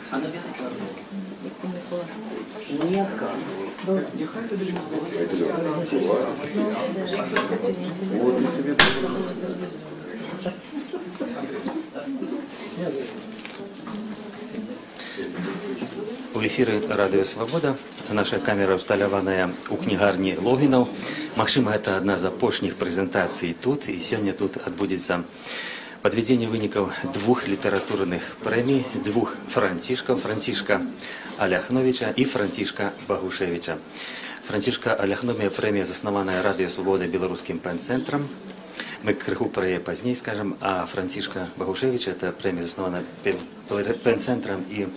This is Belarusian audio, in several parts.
Не отказываю. У эфіры радыё Свабода. Наша камера ўсталяваная ў кнігарні Логінаў. Магчыма, гэта адна з апошніх прэзентацый тут, і сёння тут адбудзецца падвядзенне вынікаў двух літаратурных прэмій, двух францішкаў, Францішка Аляхновіча і Францішка Багушевіча. Францішка Аляхновія прэмія заснаваная радыё Свабода беларускім пэн-цэнтрам. Мы крыху пра яе пазней скажам, а Францішка Багушевіча это прэмія заснавана пэн-цэнтрам і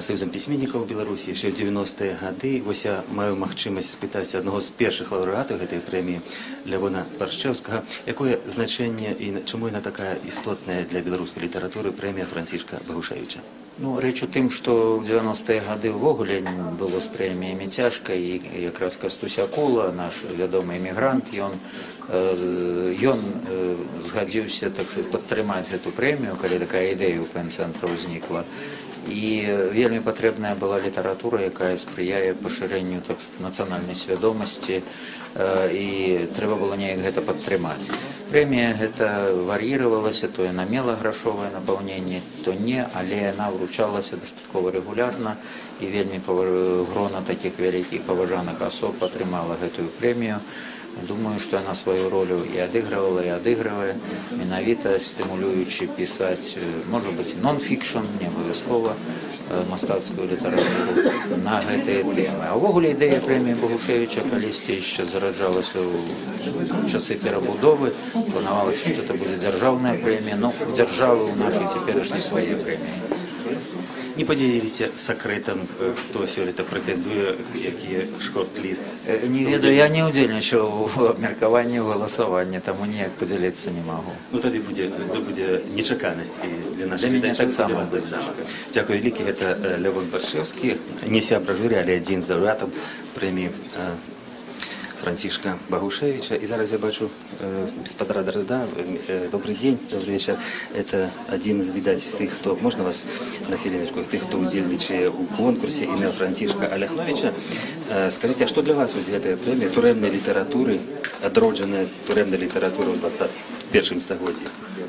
Союзам пісьменнікаў Беларусі яшчэ ў 90-е гады. Вось я маю магчымасць спытаць аднаго з першых лаўрэатаў гэтай прэміі, Лявона Баршчэўскага, якое значэнне і чаму яна такая істотная для беларускай літаратуры прэмія Францішка Багушевіча? Ну, рэч у тым, што ў 90-е гады ўвогуле было з прэміямі цяжка, і якраз Кастусь Акула, наш вядомы эмігрант, ён згадзіўся, так сказать, падтрымаць гэту прэмію, калі такая ідэя ў пэн-цэнтру ўзнікла. І вельмі патрэбная была літаратура, якая спрыяе пашырэнню нацыянальнай свядомасці, і трэба было неяк гэта падтрымаць. Прэмія гэта вар'іравалася, то яна мела грашовае напаўненне, то не, але яна вручалася дастаткова рэгулярна, і вельмі грона такіх вялікіх паважаных асоб атрымала гэтую прэмію. Думаю, што яна сваю ролю і адыгрывала, і адыгрывае, менавіта стымулюючы пісаць, можа быць, нон-фікшн, не абавязкова мастацкую літаратуру на гэтыя тэмы. А ўвогуле ідэя прэміі Багушевіча калісьці яшчэ зараджалася ў часы перабудовы. Планавалася, што это будзе дзяржаўная прэмія, но у дзяржавы ў нашай цяперашняй свае прэміі. Не падзяліліся сакрэтам, хто сёлета прэтэндуе, які шорт-ліст? Не ведаю, я не ўдзельнічаў у абмеркаванні, галасаванні, таму ніяк падзяліцца не магу. Ну тады будзе нечаканасць і для нашых гледачоў. Дзякуй вялікі, гэта Лявон Баршчэўскі, не сябра журы, але адзін з лаўрэатаў прэміі Францішка Багушевича. И зараз я бачу господара Дрозда. Добрый день, добрый вечер. Это один из, видать, из тех, кто... Можно вас на хвилиночку? Тех, кто удзельнічае у конкурсе імя Францішка Аляхновича. Скажите, а что для вас вот эта премия турэмнай литературы, отродженная турэмнай литературы в 21 стагоддзі?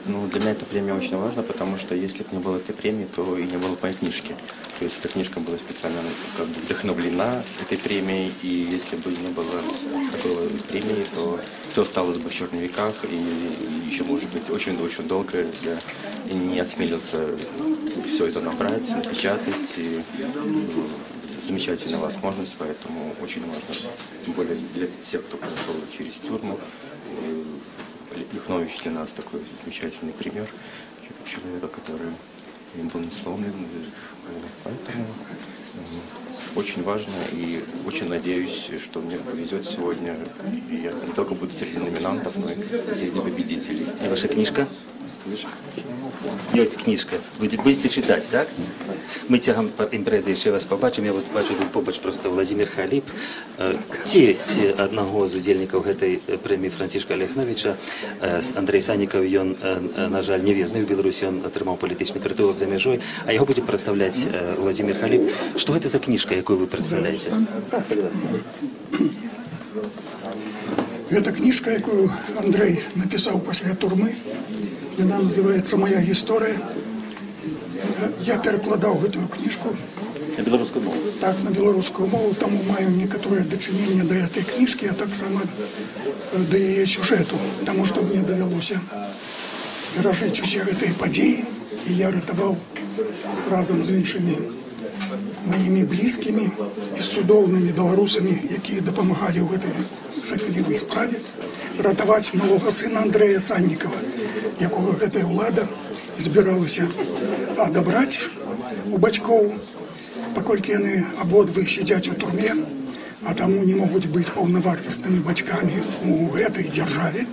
Ну, для меня эта премия очень важна, потому что если бы не было этой премии, то и не было бы моей книжки. То есть эта книжка была специально как бы вдохновлена этой премией, и если бы не было такой премии, то все осталось бы в черных веках, и еще, может быть, очень-очень долго я не осмелился все это набрать, напечатать, и замечательная возможность, поэтому очень важно, тем более для всех, кто прошел через тюрьму. Аляхнович для нас такой замечательный пример человека, который был не сломлен. Поэтому очень важно, и очень надеюсь, что мне повезет сегодня. И я не только буду среди номинантов, но и среди победителей. И ваша книжка? Есть книжка. Будете читать, так? Мы цягам імпрэзы яшчэ вас побачым. Я вот бачу тут побач просто Владимир Халіп. Тесть аднаго з удзельнікаў гэтай прэміі Францішка Аляхновіча. Андрей Саннікаў, ён, на жаль, не везны ў Беларусі, ён атрымаў палітычны прытулак за мяжой, а яго будзе прадстаўляць Владимир Халіп. Што гэта за кніжка, якую вы прадстаўляеце? Гэта кніжка, якую Андрей напісаў пасля турмы. Яна называется «Моя гісторыя». Я перакладаў гэтую кніжку. На беларускую мову? Так, на беларускую мову, таму маю некаторае дачыненне да этой кніжкі, а таксама да яе сюжэту, таму што мне давялося перажыць усе гэтыя падзеі, і я ратаваў разам з іншымі маімі блізкімі і цудоўнымі беларусамі, якія дапамагалі ў гэтай жахлівай справе, ратаваць малога сына Андрэя Саннікава, якога гэтая ўлада збіралася адабраць у бацькоў, паколькі яны абодвы сядзяць у турме, а таму не могуць быць паўнавартаснымі бацькамі у гэтай дзяржаве.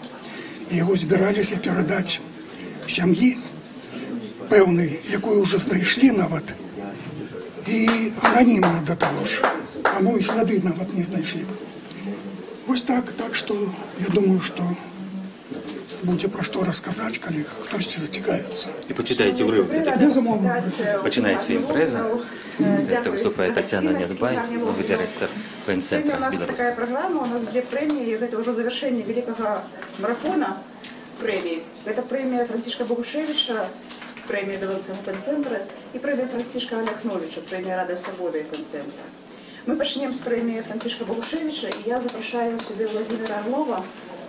Яго збіраліся перадаць сям'і пэўнай, якую ўжо знайшлі нават, і ананімна да таго ж, таму і слады нават не знайшлі. Вось так, так што я думаю, што будзе пра што расказаць, калі хтосьці зацікавіцца. И почитайте урывки. Починается импреза. Это выступает Татьяна Недбай, новый директор Сегодня пен-центра у нас такая Белорусского. программа, у нас 2 премии, это уже завершение великого марафона премий. Это премия Франтишка Богушевича, премия Белорусского пен-центра и премия Франтишка Аляхновича, премия Радио Свободы пен-центра. Мы почнем с премии Франтишка Богушевича, и я запрошаю сюда Владимира Орлова,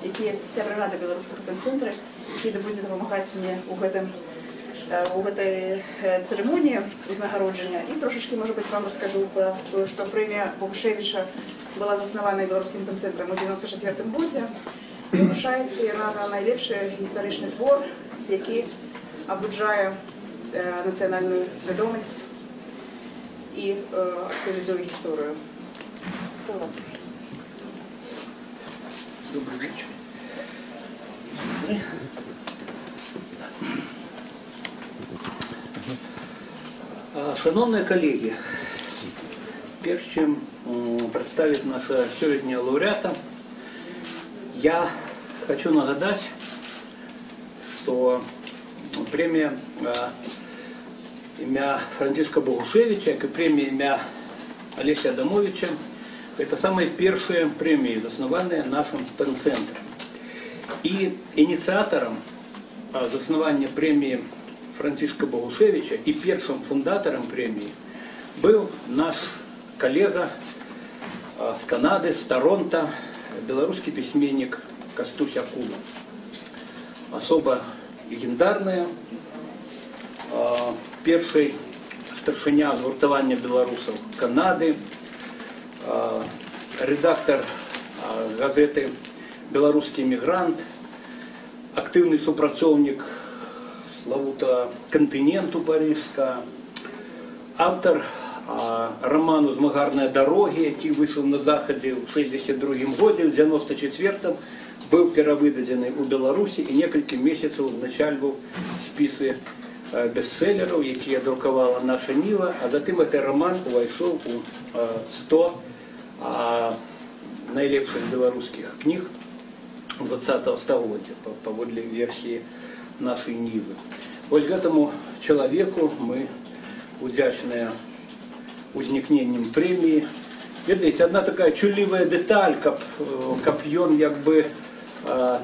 який сябра Рады Белорусского пен-центра, який буде допомагати мені у этой церемонии узнагародження. И трошечки, может быть, вам расскажу, что премия Богушевича была заснована Белорусским пен-центром у 1994 году. І вручається вона за найліпший історичний твор, який обуджає національну свідомість і актуалізує історію. Добрий вечір. Шановні колеги, перш чим представити нашого сьогоднішнього лауреата, я хочу нагадать, что премия имя Франтишка Богушевича, как и премия имя Олеся Адамовича, это самые первые премии, основанные нашим пен-центром. И инициатором основания премии Франтишка Богушевича и первым фундатором премии был наш коллега с Канады, с Торонто, белорусский письменник Костусь Акула. Особо легендарная, первый старшиня згуртування белорусов Канады, редактор газеты «Белорусский мигрант», активный супрацовник славута «Континенту» парижска, автор роману «Змагарные дороги», який вышел на Заходе в 1962 году, в 1994 был перавыдадзены у Беларуси и несколько месяцев узначальваў списы бестселлеров, якія друкавала наша Нива, а затем этот роман увайшоў у 100 найлепшых белорусских книг 20-го стагоддзя паводле версии нашей Нивы. Вот этому человеку мы удзячныя узникненнем премии. Ведаеце, одна такая чуллівая деталь, каб ён як бы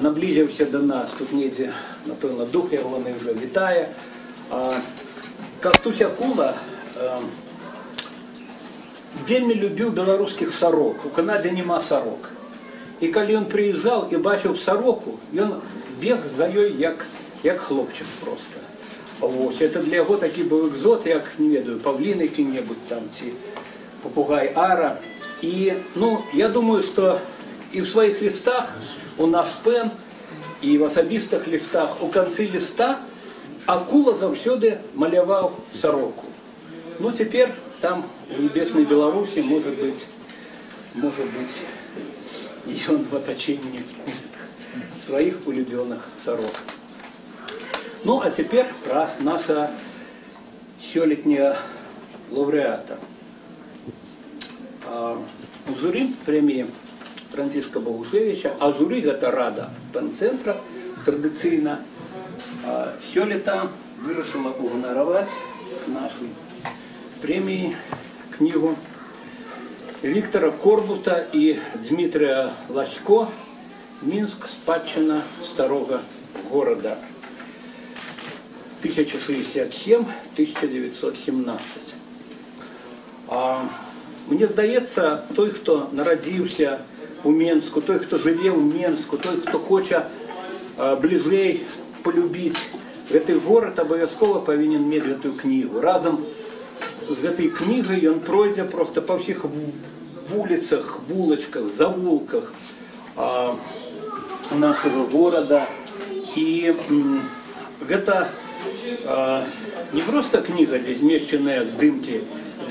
наблизіўся до нас, тут недзе, напэўна, дух яго уже вітае. Костусь Акула вельмі любіў беларускіх сарок. У Канадзе няма сарок. І калі ён прыязджаў і бачыў сароку, ён бег за ёй як хлопчык просто. Вот. Это для яго такі быў экзот, як, не ведаю, павлін які-небудзь там, ці попугай Ара. И, я думаю, что и в своих листах у нас пен, и в особистых листах, у концы листа Акула заўсёды маляваў сороку. Теперь там, в небесной Беларуси, может быть, и он в оточении своих улюбленных сорок. А теперь про наша сёлетняя лауреата. У жюри премии Франтишка Богушевича, а жюри это Рада пен-центра традиционно, сёлета вырашила угонаровать нашей премии книгу Виктора Корбута и Дмитрия Ласько «Минск. Спадщина старого города» 1067-1917. Мне здаецца, той, хто нарадзіўся у Менску, той, хто жыве ў Менску, той, хто хоча бліжэй полюбіць гэты горад, абавязкова павінен мець гэтую кнігу. Разам з гэтай кнігай ён пройдзе просто па ўсіх вуліцах, вулачках, завулках нашага горада. І гэта не просто книга, где змешчаныя здымки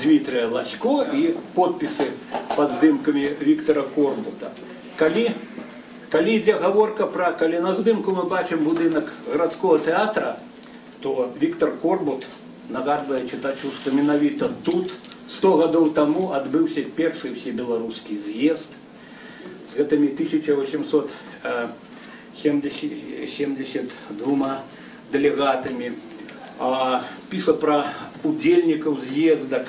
Дмитрия Ласько и подписи под здымками Виктора Корбута. Калі ідзе гаворка про, калі на здымку мы бачым будынак гарадского тэатра, то Виктор Корбут нагадвае чытачу, што менавіта тут 100 гадоў таму адбыўся першы всебеларускі з'езд з гэтымі 1800 72 делегатами. Піша про удельников з'езда.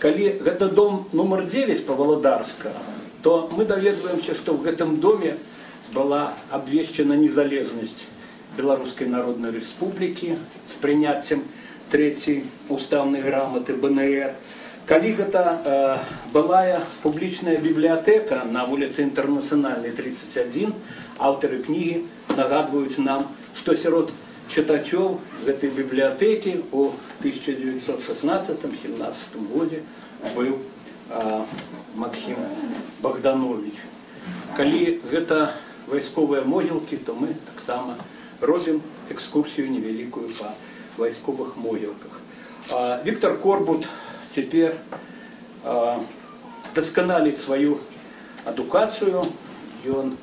Коли это дом номер 9 по Володарска, то мы доведываемся, что в этом доме была обвещена незалежность Белорусской Народной Республики с принятием третьей уставной грамоты БНР. Коли это была публичная библиотека на улице Интернациональной 31, авторы книги нагадывают нам, что сирот читачов в этой библиотеке у 1916-17 году был Максим Богданович. Коли это войсковые могилки, то мы так само робим экскурсию невеликую по войсковых могилках. Виктор Корбут теперь досконалит свою адукацию, и он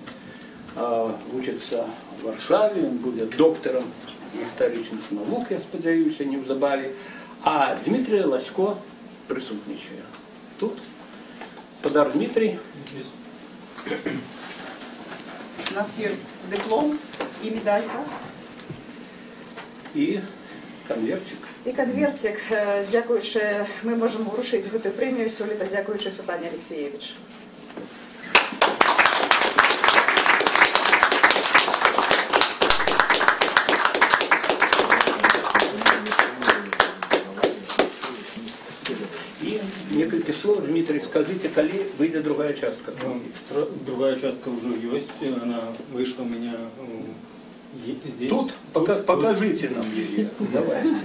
учится в Варшаве, он будет доктором исторических наук, я сподіваюся, неўзабаве. А Дмитрий Ласько присутнічає тут. Подар Дмитрий. У нас есть диплом и медалька. И конвертик. І конвертик, дякуючи, ми можемо вручити гэтую премію сёлета, дякуючи Світлані Алексеєвич. И несколько слов, Дмитрий, скажите, коли выйдет другая частка? Другая частка уже есть, она вышла у меня здесь. Тут? Покажите нам ее. Давайте.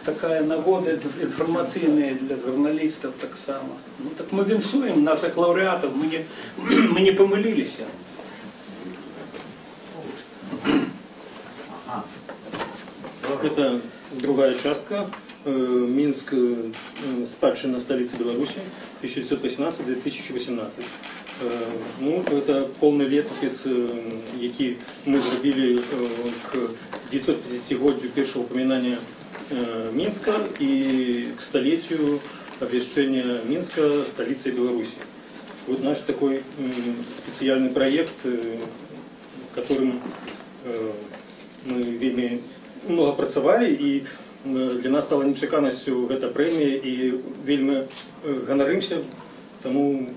Такая нагода информационная для журналистов так само. Ну так мы венцуем наших лауреатов, мы не помылились. Это другая частка. Минск, спадщина столицы Беларуси, 1918-2018. Ну, это повний летопис, який ми зробили к 950-годию першого упоминания Минска и к столетию обвещения Минска столицей Беларуси. Вот наш такой специальный проект, которым мы вельми много працавали, и для нас стала нечаканасцю гэта прэмія, і вельмі ганарымся, тому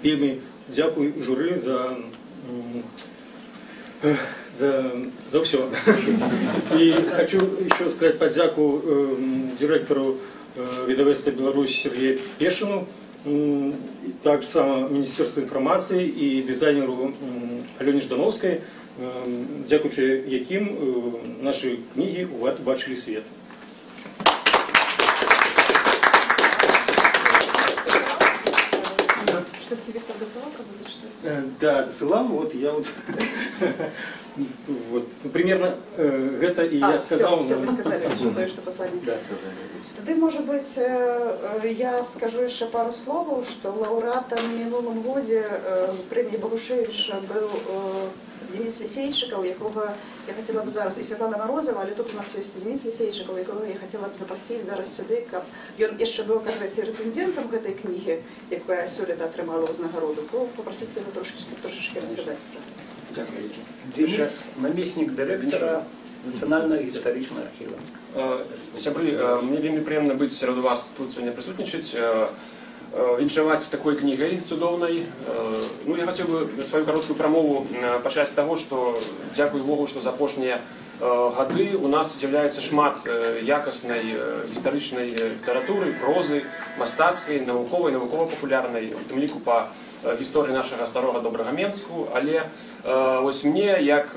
вельмі дзякуй журы за все. И хочу еще сказать подяку директору Видавецтва Беларусь Сергею Пешину, так само Министерству информации и дизайнеру Алене Ждановской, дякуючи яким наши книги убачили свет. Что ты, Виктор, досылал, как бы зачитал? Да, досылал, вот я вот, вот примерно это и я сказал. Все, вы сказали, что послали. Да. Тады, может быть, я скажу еще пару слов, что лауреатом в минулом году премии Богушевича был Денис Лисейчиков, якого я хотела бы зараз, и Светлана Морозова, але тут у нас есть Денис Лисейчиков, якого я хотела бы запросить зараз сюда, как он еще был, оказывается, рецензентом этой книги, яка сёлета отримала узнагароду, то попросить его трошечки рассказать про это. Дякую. Денис, наместник директора Национального исторического архива. Сябры, мне вельмі прыемна быць сярод вас тут сёння прысутнічаць, віншаваць з такой кнігай цудоўнай. Ну, я хацеў бы сваю кароткую прамову пачаць з таго, што дзякуй Богу, што за апошнія гады у нас з'яўляецца шмат якаснай гістарычнай літаратуры, прозы, мастацкай, навуковай, навукова-папулярнай, у тым ліку па гісторыі нашага старога добрага Менску, але вось мне, як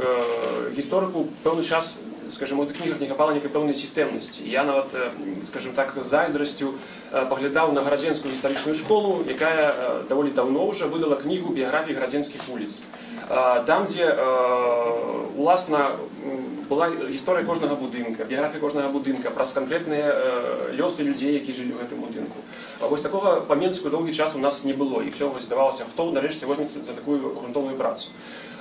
гісторыку, пэўны час, скажем, у этих книгах не хапала некой пэўнай сістэмнасці. Я нават, скажем так, з зайздрасцю паглядаў на гарадзенскую гістарычную школу, якая даволі даўно ўжо выдала кнігу біяграфіі гарадзенскіх вуліц. Там, дзе уласна была гісторыя кожнага будынка, біяграфія кожнага будынка, праз канкрэтныя лёсы людзей, які жылі ў гэтым будынку. Вось такога па Менску доўгі час у нас не было, і ўсё здавалася, хто нарэшце возьмецца за такую грунтоўную працу.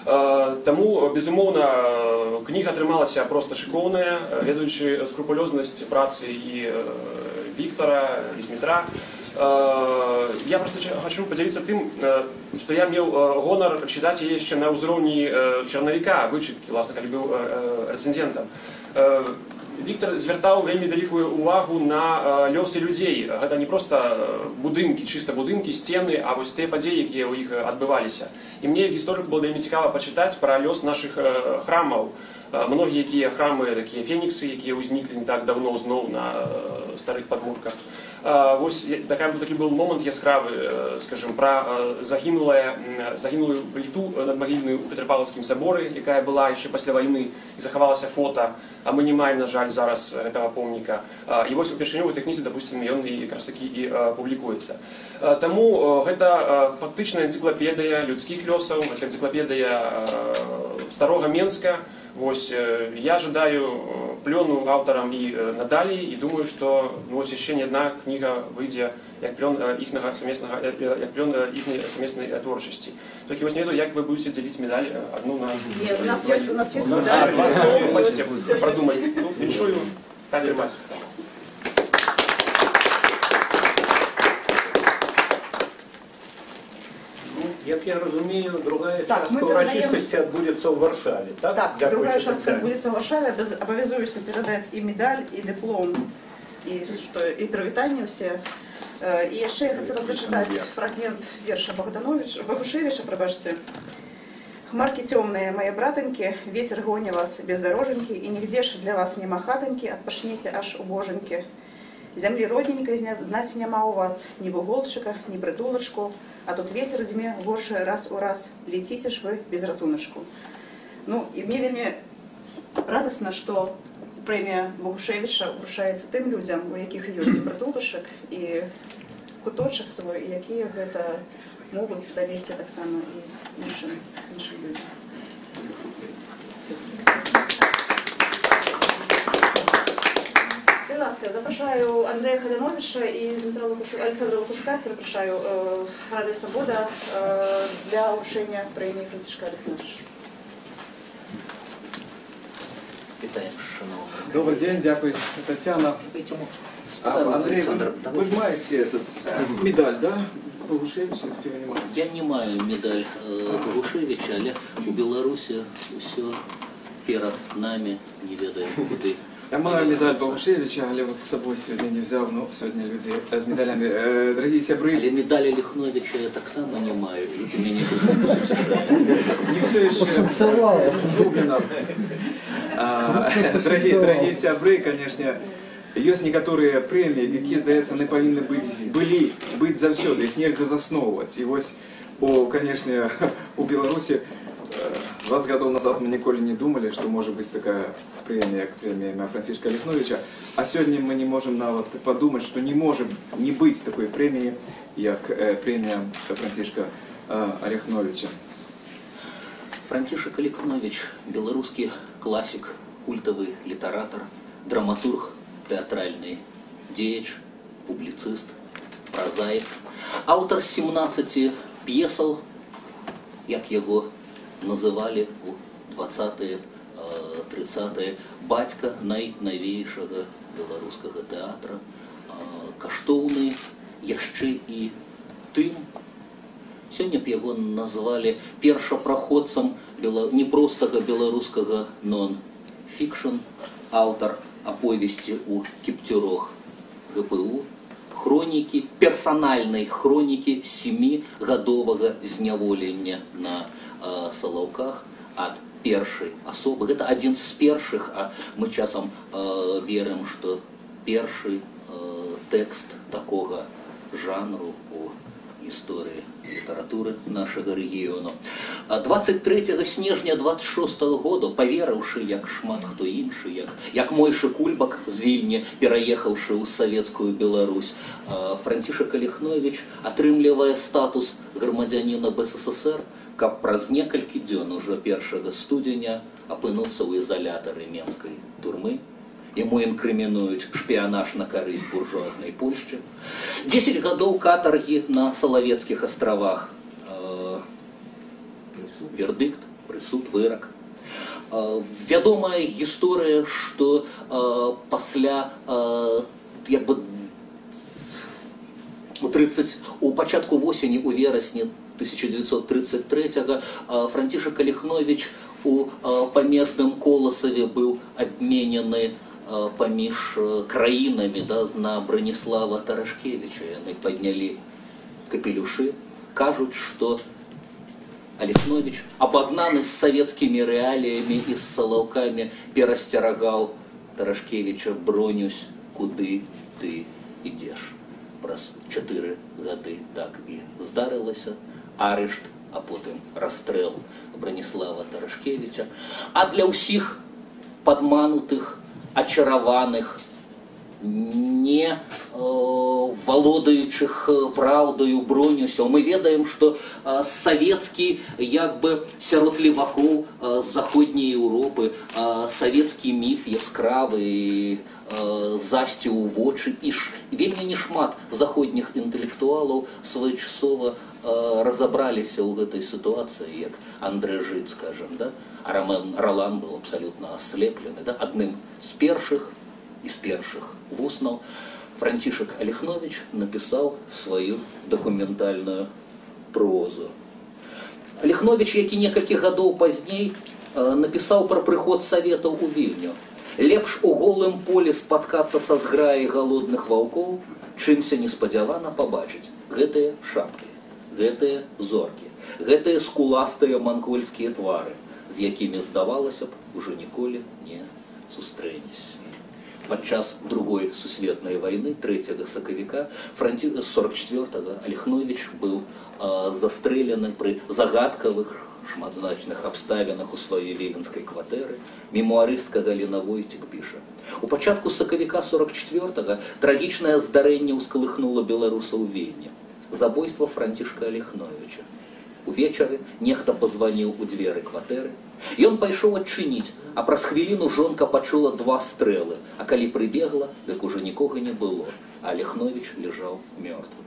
Таму, безумоўна, кніга атрымалася проста шыкоўная, ведаючы скрупулёзнасць працы і Віктора, і Дмітра. Я просто хочу поделиться тем, что я имел гонор читать ее еще на уровне черновика, вычитки, власне, когда был рецензентом. Віктор звертаў вельмі вялікую увагу на лёсы людзей. Гэта не проста будынкі, чыста будынкі, сцены, а вось тыя падзеі, якія ў іх адбываліся. І мне гісторыку было вельмі цікава пачытаць пра лёс нашых храмаў. Многія якія храмы, такія феніксы, якія ўзніклі не так давно зноў на старых падмурках. Вось такі был момант яскравы, скажем, пра загінулую пліту надмагільную ў Петрапаўлаўскім саборы, якая была яшчэ пасля вайны, і захавалася фота, а мы не маем, на жаль, зараз гэтага помніка. І вось упершыню ў этой кнізе, допустим, ён якраз такі і публікуецца. Таму гэта фактычна энцыклапедыя людскіх лёсаў, гэта энцыклапедыя старога Менска. Вось, я жадаю плёну аўтарам і надалей, і думаю, што вось яшчэ не адна кніга выйдзе як плён іхняй сумеснай творчасці. Толькі вось не ведаю, як вы будете дзяліць медаль одну на... Нет, у нас есть медаль. Можете продумать. Віншую. Кадр мать. Як я разумею, другая частка урочистости отбудется в Варшаве, так? Так, другая частка отбудется в Варшаве. Обовязуюся передать и медаль, и диплом, и привітання все. И еще я хотела зачитать фрагмент верша Богушевича, пробачьте. «Хмарки темные, мои братоньки, ветер гони вас бездороженьки, и нигде ж для вас нема хатоньки, отпашните аж у боженьки. Земли родненькой знать нема у вас, ни буголчика, ни притулочку, а тут ветер зиме горше раз у раз, летите ж вы без ратуночку». Ну, и мне вельми радостно, что премия Богушевича вручається тим людям, у яких є притулочок і куточок свій, і які гэта можуть довести так само і іншим людям. Будь ласка, запрошую Андрея Хадановича і Олександра Лукушка, перепрошую, Радіо Свобода для вручення премії Францишка Олехновича. Вітаємо, шановні. Добрый день, дякую, Татьяна. Андрей, вы маете этот медаль, да? Богушевича, я не маю медаль Богушевича, але у Беларуси все перед нами, не ведаем куды. Я маю медаль Богушевича, але вот с собой сегодня не взял, но сегодня люди с медалями. Дорогие сябры. Але медали Олехновича я так само не маю, и меня не все еще сгублено. Дорогие сябры, конечно, есть некоторые премии, які, здається, не повинні бути завсёды, їх нельзя засновувати. І ось, конечно, у Беларуси 20 годов назад мы никогда не думали, что может быть такая премия, как премия имя Францишка Олехновича. А сегодня мы не можем нават подумать, что не может не быть такой премии, как премия Францишка Олехновича. Францишек Олехнович – белорусский классик, культовый литератор, драматург, театральный деяч, публицист, прозаик, автор 17 пьесаў, як его называли у 20-е, 30-е, бацька найновейшага беларускага тэатра, каштоўны яшчэ і тым. Сёння б яго назвалі першапраходцам непростага беларускага нон-фікшн, аўтар аповесці ў кіпцюрох ГПУ, хронікі, персанальнай хронікі 7-гадовага зняволення на Салаўках ад першай асобы. Гэта адзін з першых, а мы часам верым, што першы тэкст такога жанру у истории литературы нашего региона. 23 снежня 26 года, поверивши, як шмат хто інший, як Мойша Кульбак з Вільні, переехавши у Советскую Беларусь, Францишек Олехнович атрымлівае статус грамадзяніна БССР, каб праз некалькі дзён уже 1 студзеня апынуцца ў изолятары Менскай турмы. Ему инкриминуют шпионаж на корысть буржуазной Польши. 10 годов каторги на Соловецких островах. Вердикт, присуд, вырок. Вядомая история, что у пачатку восені, у верасні 1933-го Франтишек Алехнович у памежным Колосове быў абменены паміж краінамі, да, на Браніслава Тарашкевіча. Яны паднялі капелюшы, кажуць, што Алехнович, абазнаны з савецкімі рэаліямі і з салаўкамі, перасцерагаў Тарашкевіча: «Бронюсь, куды ты ідзеш?» Праз 4 гады так і здарылася. Арышт, а потым расстрэл Браніслава Тарашкевіча. А для ўсіх падманутых, ачараваных, не валодаючых праўдаю Бронюсяў, мы ведаем, што савецкі, як бы сярод левакоў з заходняй Еўропы, савецкі міф яскравы, засцю ў вочы, і вельмі нешмат заходніх інтэлектуалаў своечасова разабраліся ў гэтай сітуацыі, як Андрэ Жыд, скажем, да? А Ролан быў абсалютна аслеплены, да? Адным з першых вуснаў Франтишек Алехнович напісаў сваю дакументальную прозу. Алехнович, які некалькі гадоў пазней напісаў пра прыход саветаў у Вільню. Лепш у голым полі спаткацца са зграяй галодных ваўкоў, чымся неспадзявана пабачыць гэтыя шапкі, гэтыя зоркі, гэтыя скуластыя мангольскія твары, з якімі, здавалася б, ужо ніколі не сустрэнешся. Падчас Другой сусветнай вайны 3 сакавіка 44-го Алехнович быў застрэлены пры загадкавых шматзначных абставінах у сваёй віленскай кватэры. Мемуарыстка Галіна Войцік піша: «У пачатку сакавіка 44-го трагічнае здарэнне ўскалыхнула беларусаў Вільні. Забойства Франтишка Алехновича. Увечары нехта пазваніў у дзверы кватэры. Ён пайшоў адчыніць, а праз хвіліну жонка пачула 2 стрэлы, а калі прыбегла, дык ужо нікога не было, а Алехнович ляжаў мёртвы.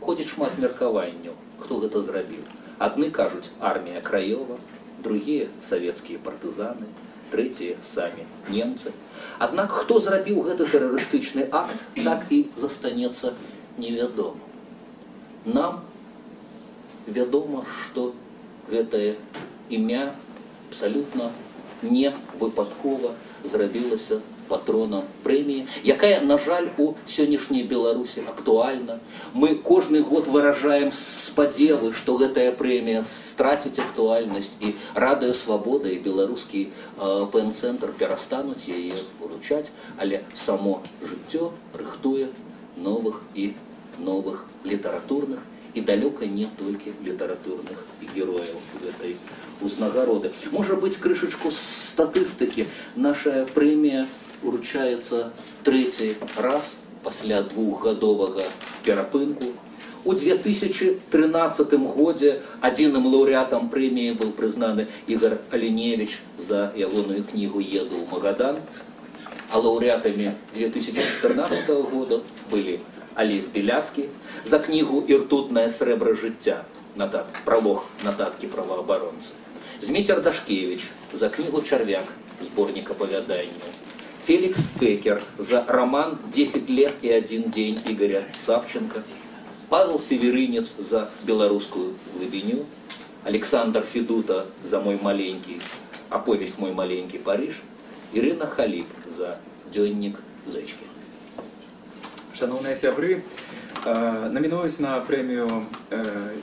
Ходзіць шмат меркаванняў, хто гэта зрабіў. Адны кажуць, армія Краёва, другія савецкія партызаны, трэція самі немцы. Аднак хто зрабіў гэты тэрарыстычны акт, так і застанецца невядома. Нам вядома, што гэтае імя абсалютна не выпадкова зрабілася патронам прэміі, якая, на жаль, у сённяшняй Беларусі актуальна. Мы кожны год выражаем спадзевы, што гэтая прэмія страціць актуальнасць, і Радыё Свабода і беларускі ПН-цэнтр перастануць яе уручаць, але само жыццё рыхтуе новых і новых літаратурных і далёка не толькі літаратурных герояў гэтай узнагароды. Можа быць, крышачку статыстыкі. Наша прэмія уручаецца 3-й раз пасля 2-гадовага перапынку. У 2013 годзе адзіным лаўрэатам прэміі быў прызнаны Ігор Аліневіч за ягоную кнігу «Еду ў Магадан», а лаўрэатамі 2014 года былі Алесь Беляцкі за кнігу «Іртутнае срэбра жыцця», пралог нататкі праваабаронцы, Зміцер Дашкевич за кнігу «Чарвяк», зборнік апавяданняў, Феликс Пекер за роман «10 лет и 1 день» Игоря Савченко, Павел Северинец за белорусскую глубиню, Александр Федута за «Мой маленький», оповесть «Мой маленький Париж», Ирина Халик за «Дзённік зэчкі». Шановные сябры, номинуюсь на премию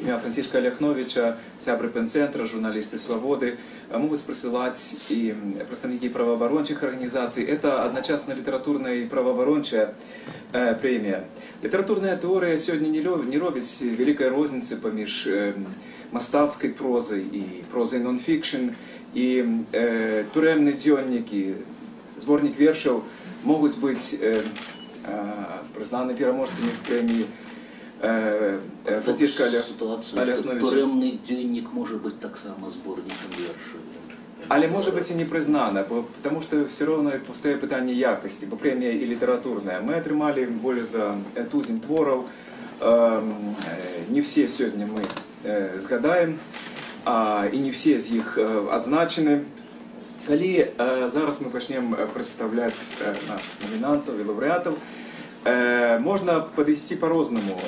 имя Франтишка Алехновича, сябры ПН-центра, журналисты «Свободы», могут присылать и представники правооборончих организаций. Это одночасно литературная и правооборончая премия. Литературная теория сегодня не робит великой розницы поміж мастацкой прозой и прозой нон-фикшн, и туремный дзённік, и сборник вершаў могут быть признаны переможцами премии Франтишка Алехновича. Туремный дзённік может быть так само сборником вершаў. Але может быть и не признана, потому что все равно пустое питание якости, бо премия и литературная. Мы отрымали более за тузин творов, не все сегодня мы згадаем, и не все из них отзначены. Калі зараз мы пачнем представлять наших номинантов и лауреатов, Можна підійти по-разному,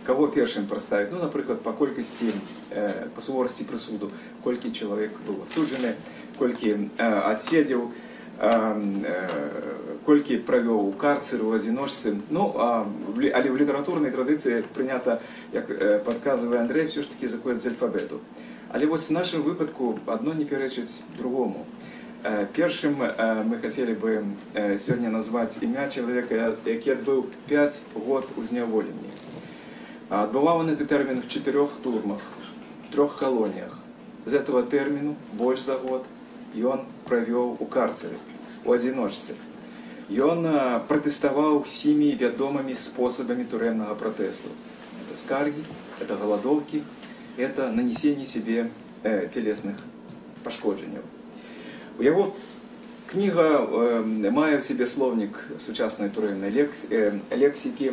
кого першим представити. Ну, наприклад, по кількості, по суворості присуду, скільки чоловік був осуджений, скільки відсидів, скільки провів у карцері, у одиночці. Ну, але в літературній традиції прийнято, як підказує Андрій, все ж таки заходить з алфавіту. Але ось в нашому випадку одно не перечить другому. Першим ми хотіли би сьогодні назвати ім'я чоловіка, який відбув 5 років у зневоленні. Відбував він цей термін в 4 турмах, в 3 колоніях. З цього терміну більше за год він провів у карцері, у одиночці. Він протестував всіми відомими способами тюремного протесту. Это скарги, это голодовки, это нанесение себе телесных пошкоджень. Його книга має в себе словник сучасної тюремної лексики.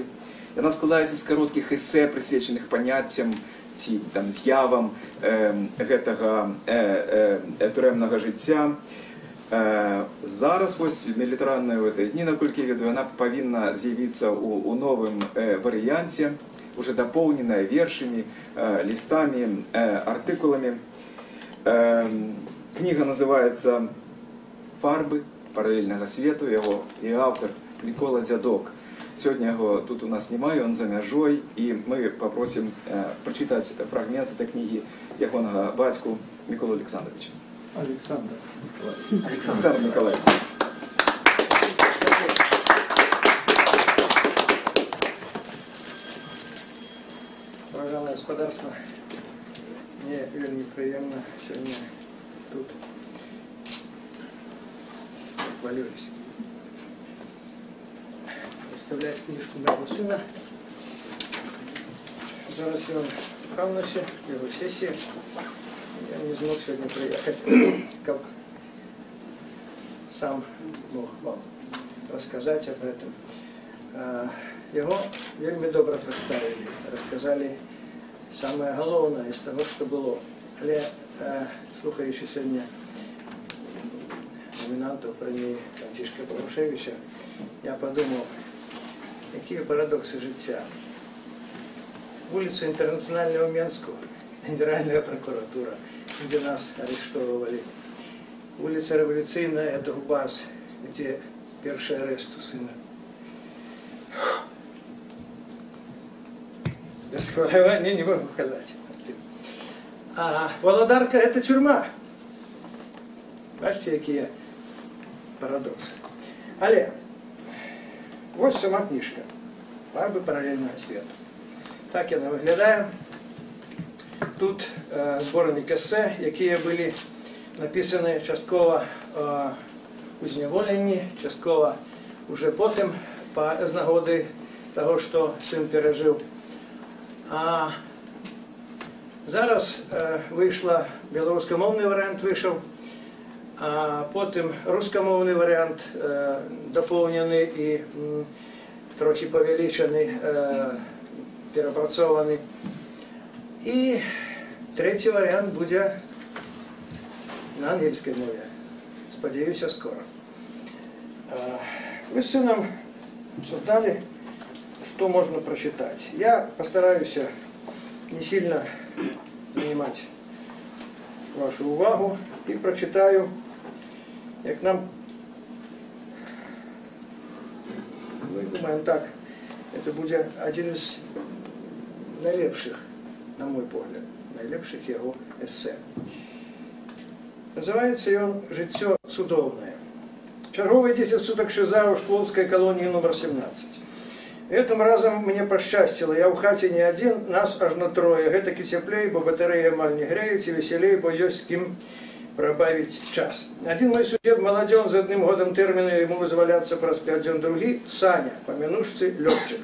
Вона складається з коротких есе, присвячених поняттям, там, з'явам этого тюремного життя. Зараз ось в мілітарної дні, наскільки я відомо, вона повинна з'явитися у новому варіанті, уже доповнена вершами, листами, артикулами. Книга називається «Фарби паралельного світу», його і автор Микола Дзядок. Сьогодні його тут у нас немає, він за межою, і ми попросимо прочитати фрагмент з цієї книги його батьку Миколу Олександровича. Александр Николаевич. Уважаемое господарство, мне вельми приємно сегодня тут хвалююсь. Представляю книжку моего сына. Зараз я в Камнусе, его сессии. Я не смог сегодня приехать, как сам мог вам рассказать об этом. Его вельми добро представили, рассказали самое головное из того, что было. Але, слухаючи сьогодні номінантів премії Францишка Богушевича, я подумав, які парадокси життя. Вулицю Інтернаціонального Минску, Генеральная прокуратура, где нас арестовывали. Улица Революционная, это ГУБАЗ, где первый арест у сына. Без хвалевания не могу сказать. А Володарка это тюрьма. Бачите, какие парадоксы. Але, ось сама книжка. Фарби паралельного світу. Так вона виглядає. Тут зборник есе, які були написані частково у зневоленні, частково вже потім з нагоди того, що син пережив. А зараз вийшла, білоруськомовний варіант вийшов, а потім рускомовний варіант доповнений і трохи повеличений, перепрацьований. І третій варіант буде на англійській мові. Сподіваюся, скоро. Ви з сином создали, что можно прочитать. Я постараюсь не сильно занимать вашу увагу и прочитаю, як нам, мы думаем так, это будет один из найлепших, на мой погляд, найлепших его эссе. Называется он «Життя цудовне». Черговые 10 суток шиза у Шкловской колонии номер 17. Этим разом мне пощастило, я в хаті не один, нас аж на троє. Гэтаки цеплей, бо батареи амаль не греють, і веселей, бо есть з ким пробавить час. Один мой сусед, молоден, за одним годом термина ему вызволяться проспять, один другий, Саня, помянушцы, летчик.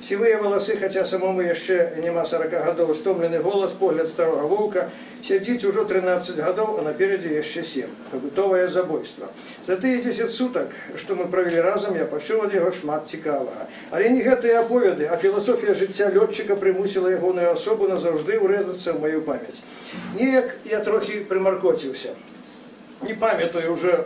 Сивые волосы, хотя самому еще нема 40 годов, стомленный голос, погляд старого волка, сидеть уже 13 годов, а напереди еще 7. Побытовое забойство. За те 10 суток, что мы провели разом, я почув от його шмат цікавого. Але не гэтыя оповеди, а філософія життя льотчика примусила ягоную особу назавжди урезатися в мою пам'ять. Ніяк я трохи примаркотився. не памятаю уже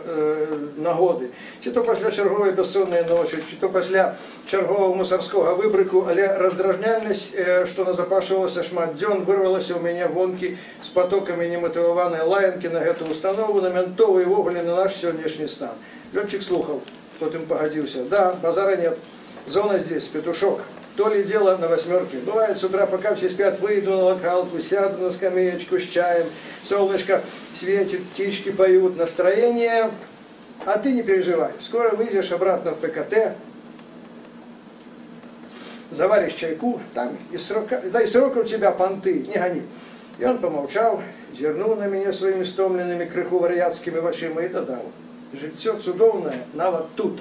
нагоды. Ці то після чергової безсонної ночі, чи то після чергового мусорського вибрику, але роздражняльність, що назапашувалася шмат дзён, вирвалася у мене вонки з потоками немотивованої лаянки на эту установу, на ментову і вогулі на наш сьогоднішній стан. Летчик слухав, тот им погодился. Да, базара нет, зона здесь, петушок. То ли дело на восьмерке. Бывает с утра, пока все спят, выйду на локалку, сяду на скамеечку с чаем, солнышко светит, птички поют, настроение. А ты не переживай, скоро выйдешь обратно в ПКТ, заваришь чайку, там и срока у тебя понты, не гони. И он помолчал, зернул на меня своими стомленными крыху вар'яцкими очима и додал. Жильцо цудовное, навод тут.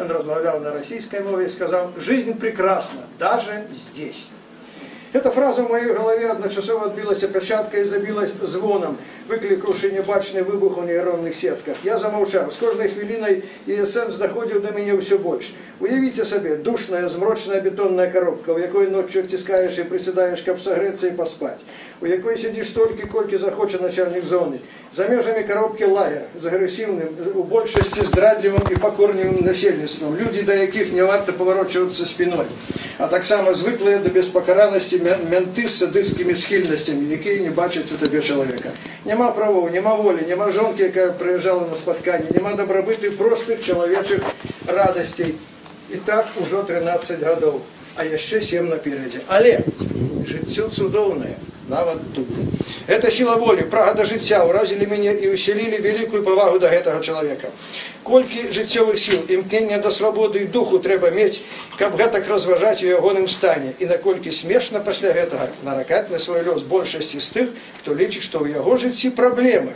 Он размовлял на российской мове и сказал: «Жизнь прекрасна, даже здесь». Эта фраза в моей голове одночасово отбилась перчаткой и забилась звоном, выкликавши небачный выбух у нейронных сетках. Я замолчал. С кожной хвилиной эссенс доходил до меня все больше. Уявите себе, душная, змрочная бетонная коробка, у якой ночью тискаешь и приседаешь, каб согреться и поспать. У якой сидишь столько, кольки захочет начальник зоны. За межами коробки лагерь з агресивним, у большості здрадливим і покорним насельництвом. Люди, до яких не варто поворачиваться спиной. А так само звиклі до безпокараності менти з садистськими схильностями, які не бачать у тебе чоловіка. Нема правов, нема волі, нема жонки, яка приїжджала на споткання, нема добробити простих чоловічих радостей. І так уже 13 годов, а ще 7 напереди. Але життя цудовне. Навод тут. Это сила воли, прага до життя уразили меня и усилили великую повагу до этого человека. Кольки життєвих сил, імкнення до свободи і духу треба мець, каб гэтак розважати у ягоным стане. І накольки смешно після гэтага наракать на свой лёс большасці з тых, хто лічыць, што ў яго жыцці праблемы.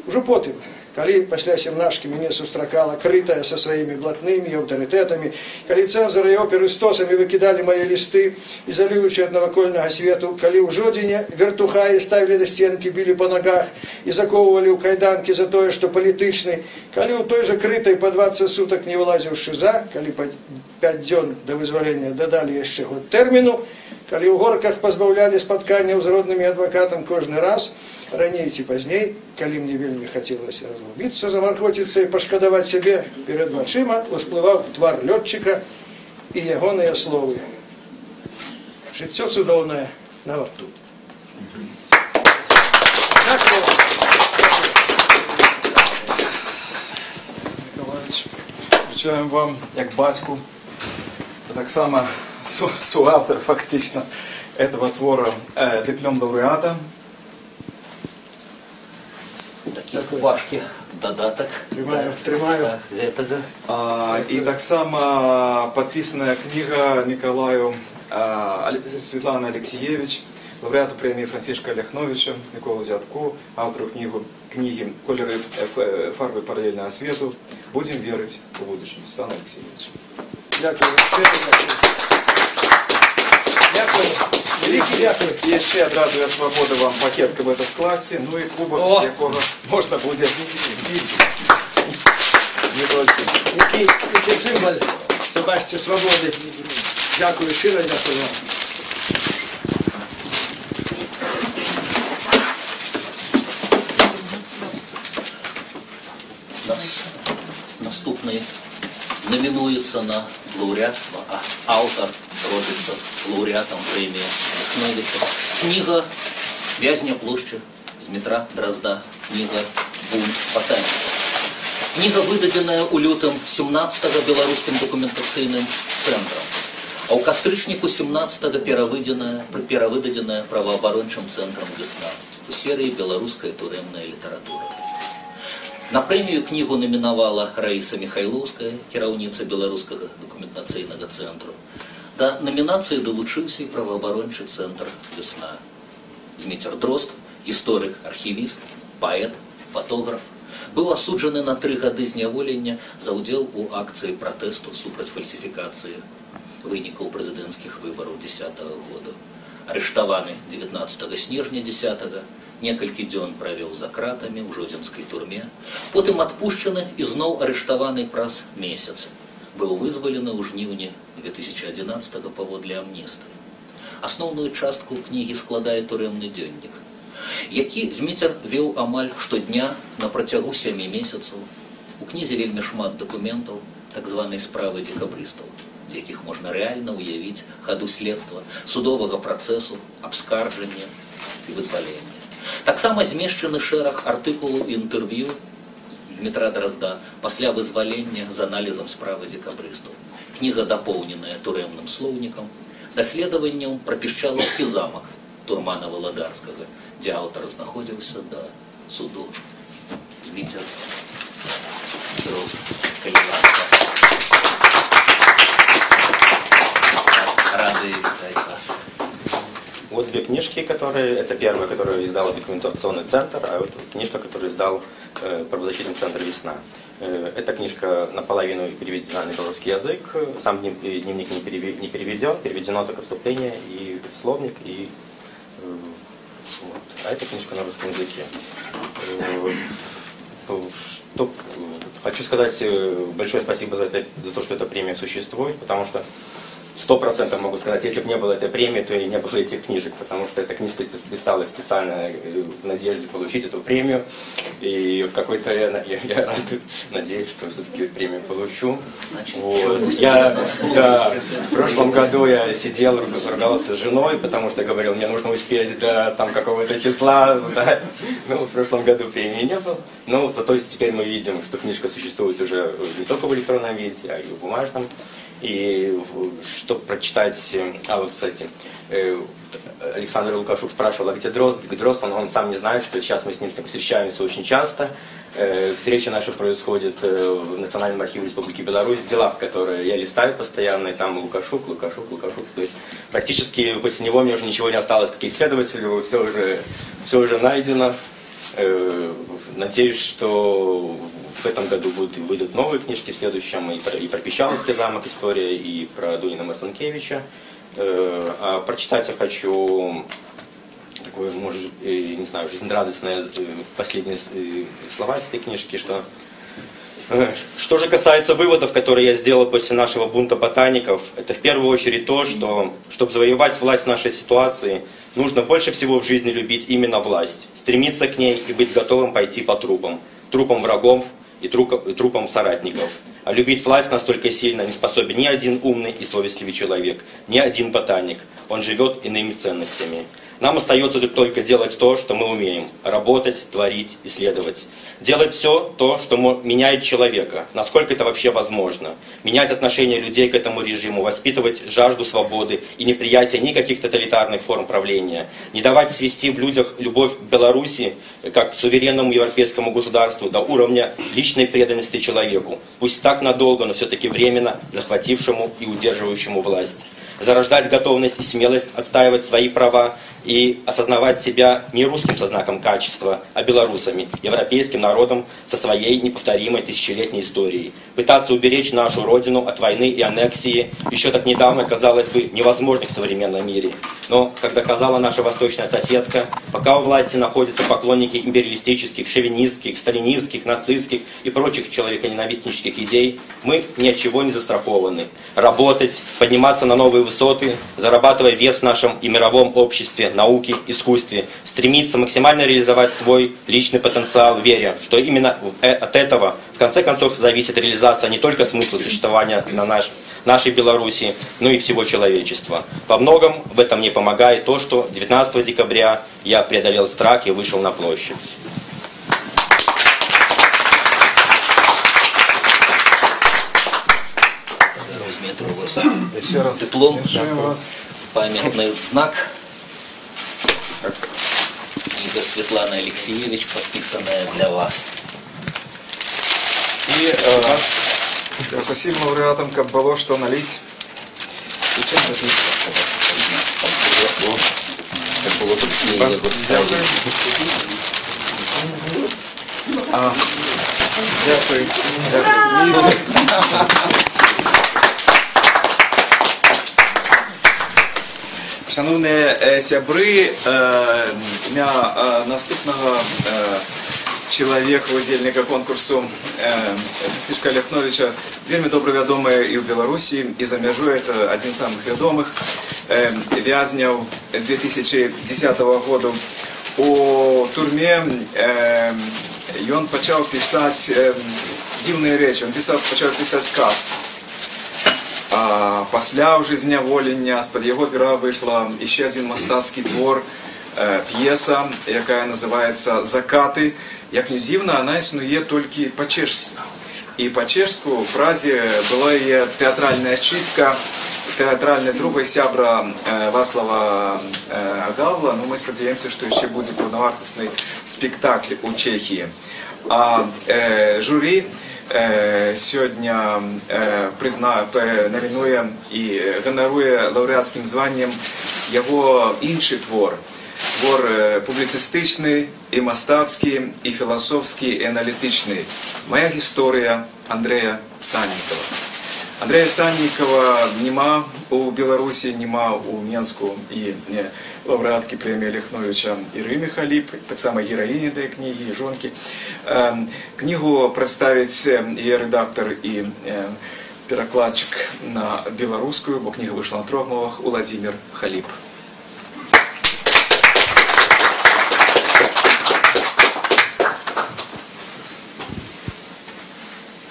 Ужо потым, калі пасля семнашкі мяне сустракала крытая со сваімі блатнымі аўтарытэтамі, калі цэнзары і оперы стосамі выкідалі мае лісты, ізалюючы ад навакольнага свету, калі ў жодзіне вертухаі ставілі да стенкі, білі па нагах і заковывалі ў кайданкі за тое, што палітычны, калі ў той жа крытай па 20 сутак не вылазіў шыза, калі па 5 дзён да вызвалення дадалі яшчэ год тэрміну, калі ў горках пазбаўлялі спатканняў з роднымі адвакатам кожны раз, раней ці пазней, калі мне вельмі хацелася разгубіцца, замаркоціцца і пашкадаваць сябе, перад вачыма усплываў твар лётчыка і ягоныя словы. Жыццё цудоўнае нават тут. Дякую вам. Николаевич, вручаем вам, як батьку, так само суавтор фактично этого твора, диплом лауреата. Такі важкі додаток. Тримаю. И так само подписанная книга Николаю Светланы Алексеевич, лауреату премии Францишка Ляхновича, Миколу Зятку, автору книги «Колеры фарбы параллельного свету. Будем верить в будущее». Светлана Алексеевич. Дякую. Дякую. Великий дякую. І ще одразу свобода вам пакетка в этой класі, ну і кубок, з якого можна буде піти. Який символ, побачите, свободи. Дякую, щиро дякую вам. Наступний номінується на лауреатство, а автор робиться лауреатом премії Ляхновича. Книга «Вязня площі» з Дмитра Дрозда, книга «Бунт Потанина». Книга, выдадзеная у лютым 17-го беларускім дакументацыйным цэнтрам, а ў кастрычніку 17-го перавыдадзеная праваабарончым цэнтрам «Весна» у серыі «Беларуская турэмная літаратура». На прэмію кнігу намінавала Раіса Михайлоўская, кіраўніца беларускага дакументацыйнага цэнтру. Да намінацыі далучыўся і праваабарончы цэнтр «Весна». Дмітр Дрозд, гісторык, архівіст, паэт, фотограф, быў асуджаны на 3 гады зняволення за ўдзел у акцыі пратэсту супраць фальсіфікацыі вынікаў прэзідэнцкіх выбараў 10-го года. Арыштаваны 19 снежня 10-го, некалькі дзён правёў за кратамі ў жодзінскай турме, потым адпушчаны і зноў арыштаваны праз месяц. Быў вызвалены ў жніўні 2011 паводле амністыі. Асноўную частку кнігі складае турэмны дзённік. які Зміцер вёў амаль штодня на працягу 7 месяцаў. У кнізе вельмі шмат дакументаў так званай справы декабрыстаў, з якіх можна рэальна ўявіць хаду следства, судовага працэсу, абскарджання і вызвалення. Таксама змешчаны шэраг артыкулаў і інтэрв'ю Дмітра Дразда пасля вызвалення з аналізам справы декабрыстаў. Кніга дапоўненая турэмным слоўнікам, даследаваннем пра Пішчалаўскі замак Турмана Валадарскага, дзе аўтар знаходзіўся да суду. Зміцер, Дрозд, калі ласка. Рады вітаць вас. Вот две книжки, которые, это первая, которую издал документационный центр, а вот книжка, которую издал правозащитный центр «Весна». Эта книжка наполовину переведена на белорусский язык, сам дневник не переведен, переведено только вступление и словник, и вот. А эта книжка на русском языке. Хочу сказать большое спасибо за то, что эта премия существует, потому что 100% могу сказать, если бы не было этой премии, то и не было этих книжек, потому что эта книжка писалась специально в надежде получить эту премию. И в какой-то я рад, надеюсь, что все-таки премию получу. Вот. В прошлом году я сидел, ругался с женой, потому что говорил, мне нужно успеть до там какого-то числа. Да. Ну, в прошлом году премии не было. Но зато теперь мы видим, что книжка существует уже не только в электронном виде, а и в бумажном. И чтобы прочитать, вот, кстати, Александр Лукашук спрашивал, а где Дрозд? Дрозд, он сам не знает, что сейчас мы с ним встречаемся очень часто. Встречи наши происходят в Национальном архиве Республики Беларусь, дела, которые я листаю постоянно, и там Лукашук. То есть практически после него мне уже ничего не осталось, как исследователю, все уже найдено. Надеюсь, что в этом году выйдут новые книжки, в следующем и про Пищаловский замок история, и про Дунина Марцинкевича. А прочитать я хочу такое, может, не знаю, жизнерадостные последние слова из этой книжки, что же касается выводов, которые я сделал после нашего бунта ботаников, это в первую очередь то, что, чтобы завоевать власть в нашей ситуации, нужно больше всего в жизни любить именно власть, стремиться к ней и быть готовым пойти по трупам врагов и трупам соратников. А любить власть настолько сильно не способен ни один умный и совестливый человек, ни один ботаник. Он живет иными ценностями. Нам остается только делать то, что мы умеем. Работать, творить, исследовать. Делать все то, что меняет человека. Насколько это вообще возможно. Менять отношение людей к этому режиму. Воспитывать жажду свободы и неприятие никаких тоталитарных форм правления. Не давать свести в людях любовь к Беларуси, как к суверенному европейскому государству, до уровня личной преданности человеку. Пусть так надолго, но все-таки временно захватившему и удерживающему власть. Зарождать готовность и смелость отстаивать свои права и осознавать себя не русским со знаком качества, а белорусами, европейским народом со своей неповторимой тысячелетней историей. Пытаться уберечь нашу родину от войны и аннексии еще так недавно, казалось бы, невозможно в современном мире. Но, как доказала наша восточная соседка, пока у власти находятся поклонники империалистических, шовинистских, сталинистских, нацистских и прочих человеконенавистнических идей, мы ни от чего не застрахованы. Работать, подниматься на новые высоты, зарабатывая вес в нашем и мировом обществе, науке, искусстве, стремиться максимально реализовать свой личный потенциал, веря, что именно от этого в конце концов зависит реализация не только смысла существования нашей Беларуси, но и всего человечества. Во многом в этом мне помогает то, что 19 декабря я преодолел страх и вышел на площадь. Еще раз диплом, памятный знак. Книга Светланы Алексеевич, подписанная для вас. И усім лауреатам, как было что налить. И чем это? Дякую. Шановні сябры, наступного чалавека, удзельніка конкурсу Францішка Ляхновіча, вельмі добра вядомы і ў Беларусі, і за мяжой. Это адзін з самых вядомых вязняў 2010 года. У турме ён пачаў пісаць дзіўныя рэчы. Ён пачаў пісаць казкі. Пасля ўжо зняволення з-пад яго пера выйшла яшчэ адзін мастацкі твор, п'еса, якая называецца «Закаты». Як не дзіўна, она існуе толькі па-чэшску. І па-чэшску ў Празе была яе тэатральная чытка, тэатральная трупа сябра Вацлава Гавла. Ну, мы спадзяемся, што яшчэ будзе паўнавартасны спектакль у Чэхіі. А журі сёння навінуе і ганаруе лаўрэацкім званнем яго іншы твор. Твор публіцыстычны, і мастацкі, і філасофскі, і аналітычны. «Моя гісторыя» Андрэя Саннікава. Андрэя Саннікава нема у Беларусі, нема у Менску, і лаўрэаткі прэміі Ліхновіча Ірыны Халіп, таксама гераіні да кнігі, жонкі. Кнігу прадставіць яе рэдактар і перакладчык на беларускую, бо кніга выйшла на 3 мовах, Уладзімір Халіп.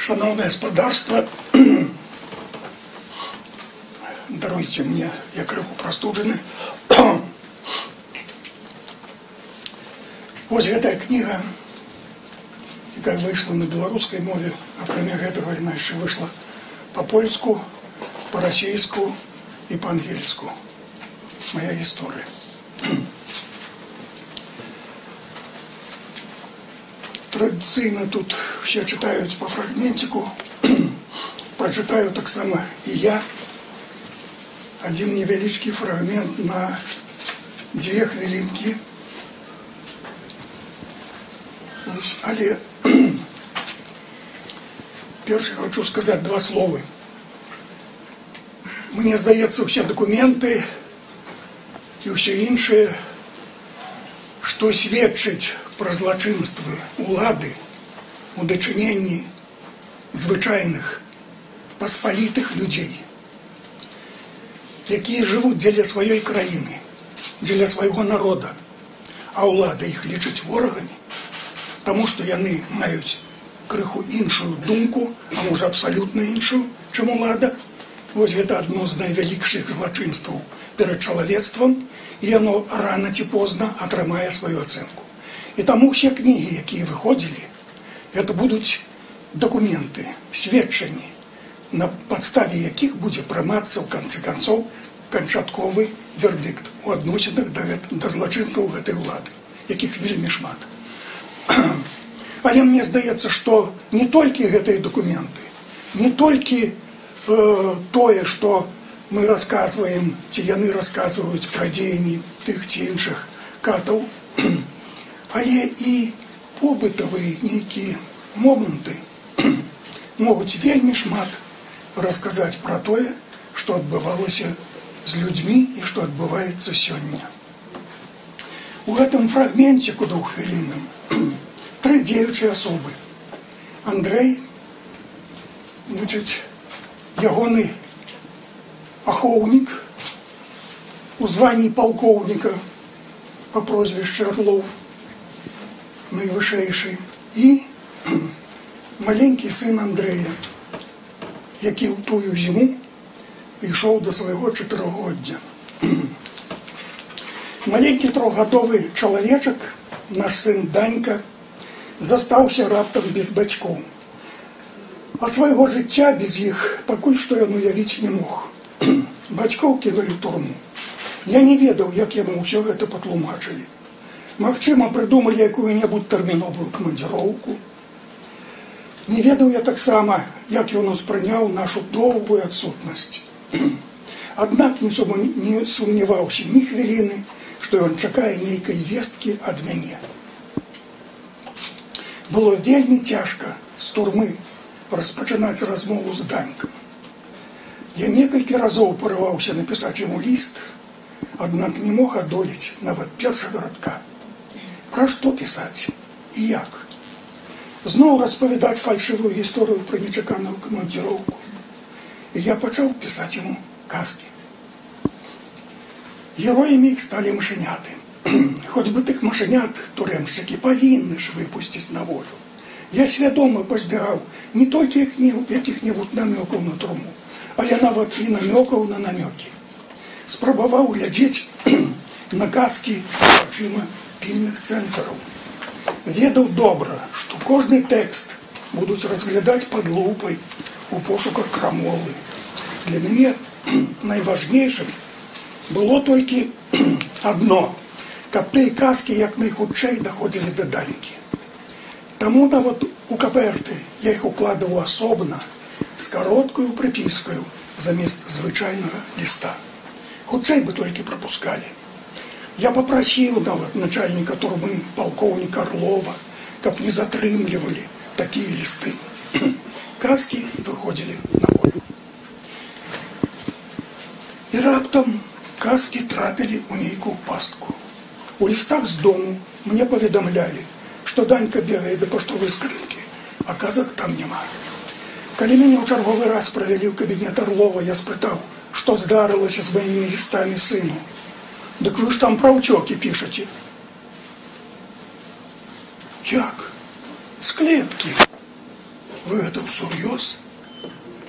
Шановное господарство, даруйте мне, я крыху простуджены. Вот гэтая книга, якая выйшла на беларускай мове, акрамя гэтага яна яшчэ выйшла па-польску, па-расейску і па-ангельску. Моя гісторыя. Традыцыйна тут все читаюць по фрагментику. Прочитаю так само и я. Один невеличкий фрагмент на 2 хвилинки. Але перший хочу сказать 2 слова. Мне здаецца, все документы и все іншае, что сведчыць про злачынствы улады у дачыненні звычайных паспалітых людзей, якія жывуць дзеля сваёй краіны, дзеля свайго народа, а ўлада іх лічыць ворагамі, таму што яны маюць крыху іншую думку, а можа абсалютна іншую, чым улада. Вось гэта адно з найвялікшых злачынстваў перад чалавецтвам, і яно рана ці позна атрымае сваю ацэнку. І таму ўсе кнігі, якія выходзілі, гэта будуць дакументы, сведчанні, на падставе якіх будзе прымацца ў канцы канцоў канчатковы вердыкт у адносінах да злачынстваў гэтай улады, якіх вельмі шмат. Але мне здаецца, што не толькі гэтыя дакументы, не толькі тое, што мы расказваем, ці яны расказваюць пра дзеянні тых ці іншых катаў, але і побытавыя нейкія моманты могуць вельмі шмат расказаць пра тое, што адбывалася з людзьмі і што адбываецца сёння. У гэтым фрагменціку 2-хвілінным 3 дзеючыя асобы. Андрэй, ягоны ахоўнік у званні палкоўніка па прозвішчы Арлоў, найвышэйшы, і маленькі сын Андрэя, які ў тую зіму ішоў да свайго 4-годдзя. Маленькі 3-гадовы чалавечак, наш сын Данька, застаўся раптам без бацькоў. А свайго жыцця без іх пакуль што ён уявіць не мог. Бацькоў кінулі ў турму. Я не ведаў, як яму ўсё гэта патлумачылі. Магчыма, прыдумалі якую-небудзь тэрміновую камандзіроўку. Не ведаў я таксама, як ён успрыняў нашу доўгую адсутнасць. Аднак не сумняваўся ні хвіліны, што ён чакае нейкай весткі ад мяне. Было вельмі цяжка з турмы распачынаць размову з Данькам. Я некалькі разоў парываўся напісаць яму ліст, аднак не мог адолець нават першага радка. Пра што пісаць і як? Зноў распавядаць фальшывую гісторыю пра нечаканую камандзіроўку. І я пачаў пісаць яму казкі. Героямі іх сталі мышаняты. хоць бы тых машынят турэмшчыкі павінны ж выпусціць на волю. Я свядома пазбягаў не толькі якіх-небудзь намёкаў на турму, але нават і намёкаў на намёкі. Спрабаваў глядзець на казкі вачыма пільных цэнзараў. Ведаў добра, што кожны тэкст будуць разглядаць пад лупай у пошуках крамолы. Для мяне найважнейшым было толькі адно, каб тыя казкі як найхутчэй даходзілі да данькі. Таму нават у каперты я іх укладываў асобна з кароткаю прыпіскаю замест звычайнага ліста. Хутчэй бы толькі прапускалі. Я папрасіў нават начальніка турмы палкоўніка Орлова, каб не затрымлівалі такія лісты. Казкі выходзілі на волю. І раптам казкі трапілі ў нейкую пастку. У лістах з дому мне паведамлялі, што Данька бегае да паштовай скрынкі, а казак там няма. Калі мяне ў чарговы раз правялі ў кабінет Орлова, я спытаў, што здарылася з маімі лістамі сыну. Дык вы ж там пра ўцёкі пішаце. Як? З клеткі. Вы гэта ўсур'ёз?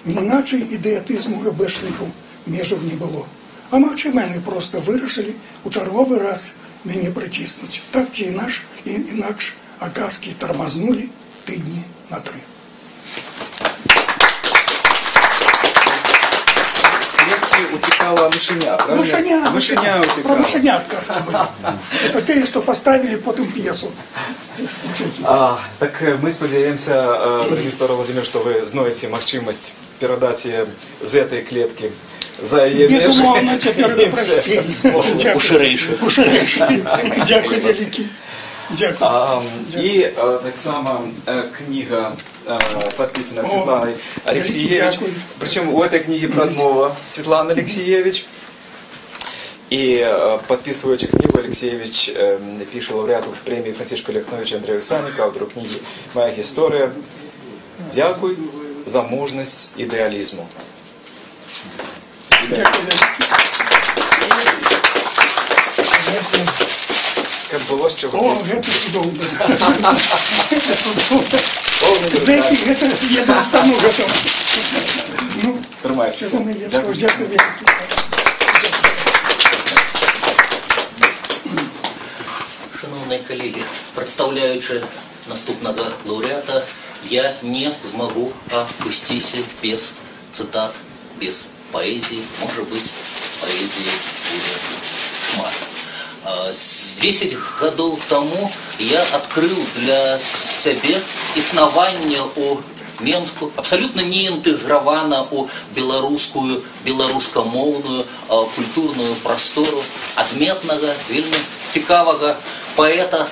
Іначай ідэатызму гэбэшнікаў межаў не было. А магчыма, яны проста вырашылі у чарговы раз мяне прыціснуць. Так ці інакш, а казкі тармазнулі тыдні на 3. Утекала мышыня, правильно? Мышыня утекала. Про мышынят казка была. Это те, что поставили потом пьесу. Так мы спадзяемся, дорогие споры Владимир, что вы знаете магчымасць перадаць з этой клетки за яе межы. Безумоўна, цяпер да прасцей. У шырэйшы. Дзякуй вялікі. И так само книга подписана Светланой Алексеевич. Причем у этой книги прадмова Светлана Алексеевич. И подписываючи книгу, Алексеевич пишет лауреату премии Францишка Ляхновича Андрею Саніка, автору книги «Моя история». Дякуй за мужность идеализму. Как было с чего? О, это цудоўна. Это цудоўна. Зэкі, гэта едуць саму гэтаму. Ну, трымайся. Дзякуй вялікі. Шановні колеги, представляючи наступного лауреата, я не змогу обойтись без цитат, без поэзии. Может быть, поэзии будет шмат. 10 годов тому я открыл для себя існаванне у Менску, абсолютно не інтэгравана у беларускамоўную культурную прастору адметнага, вельмі цікавага паэта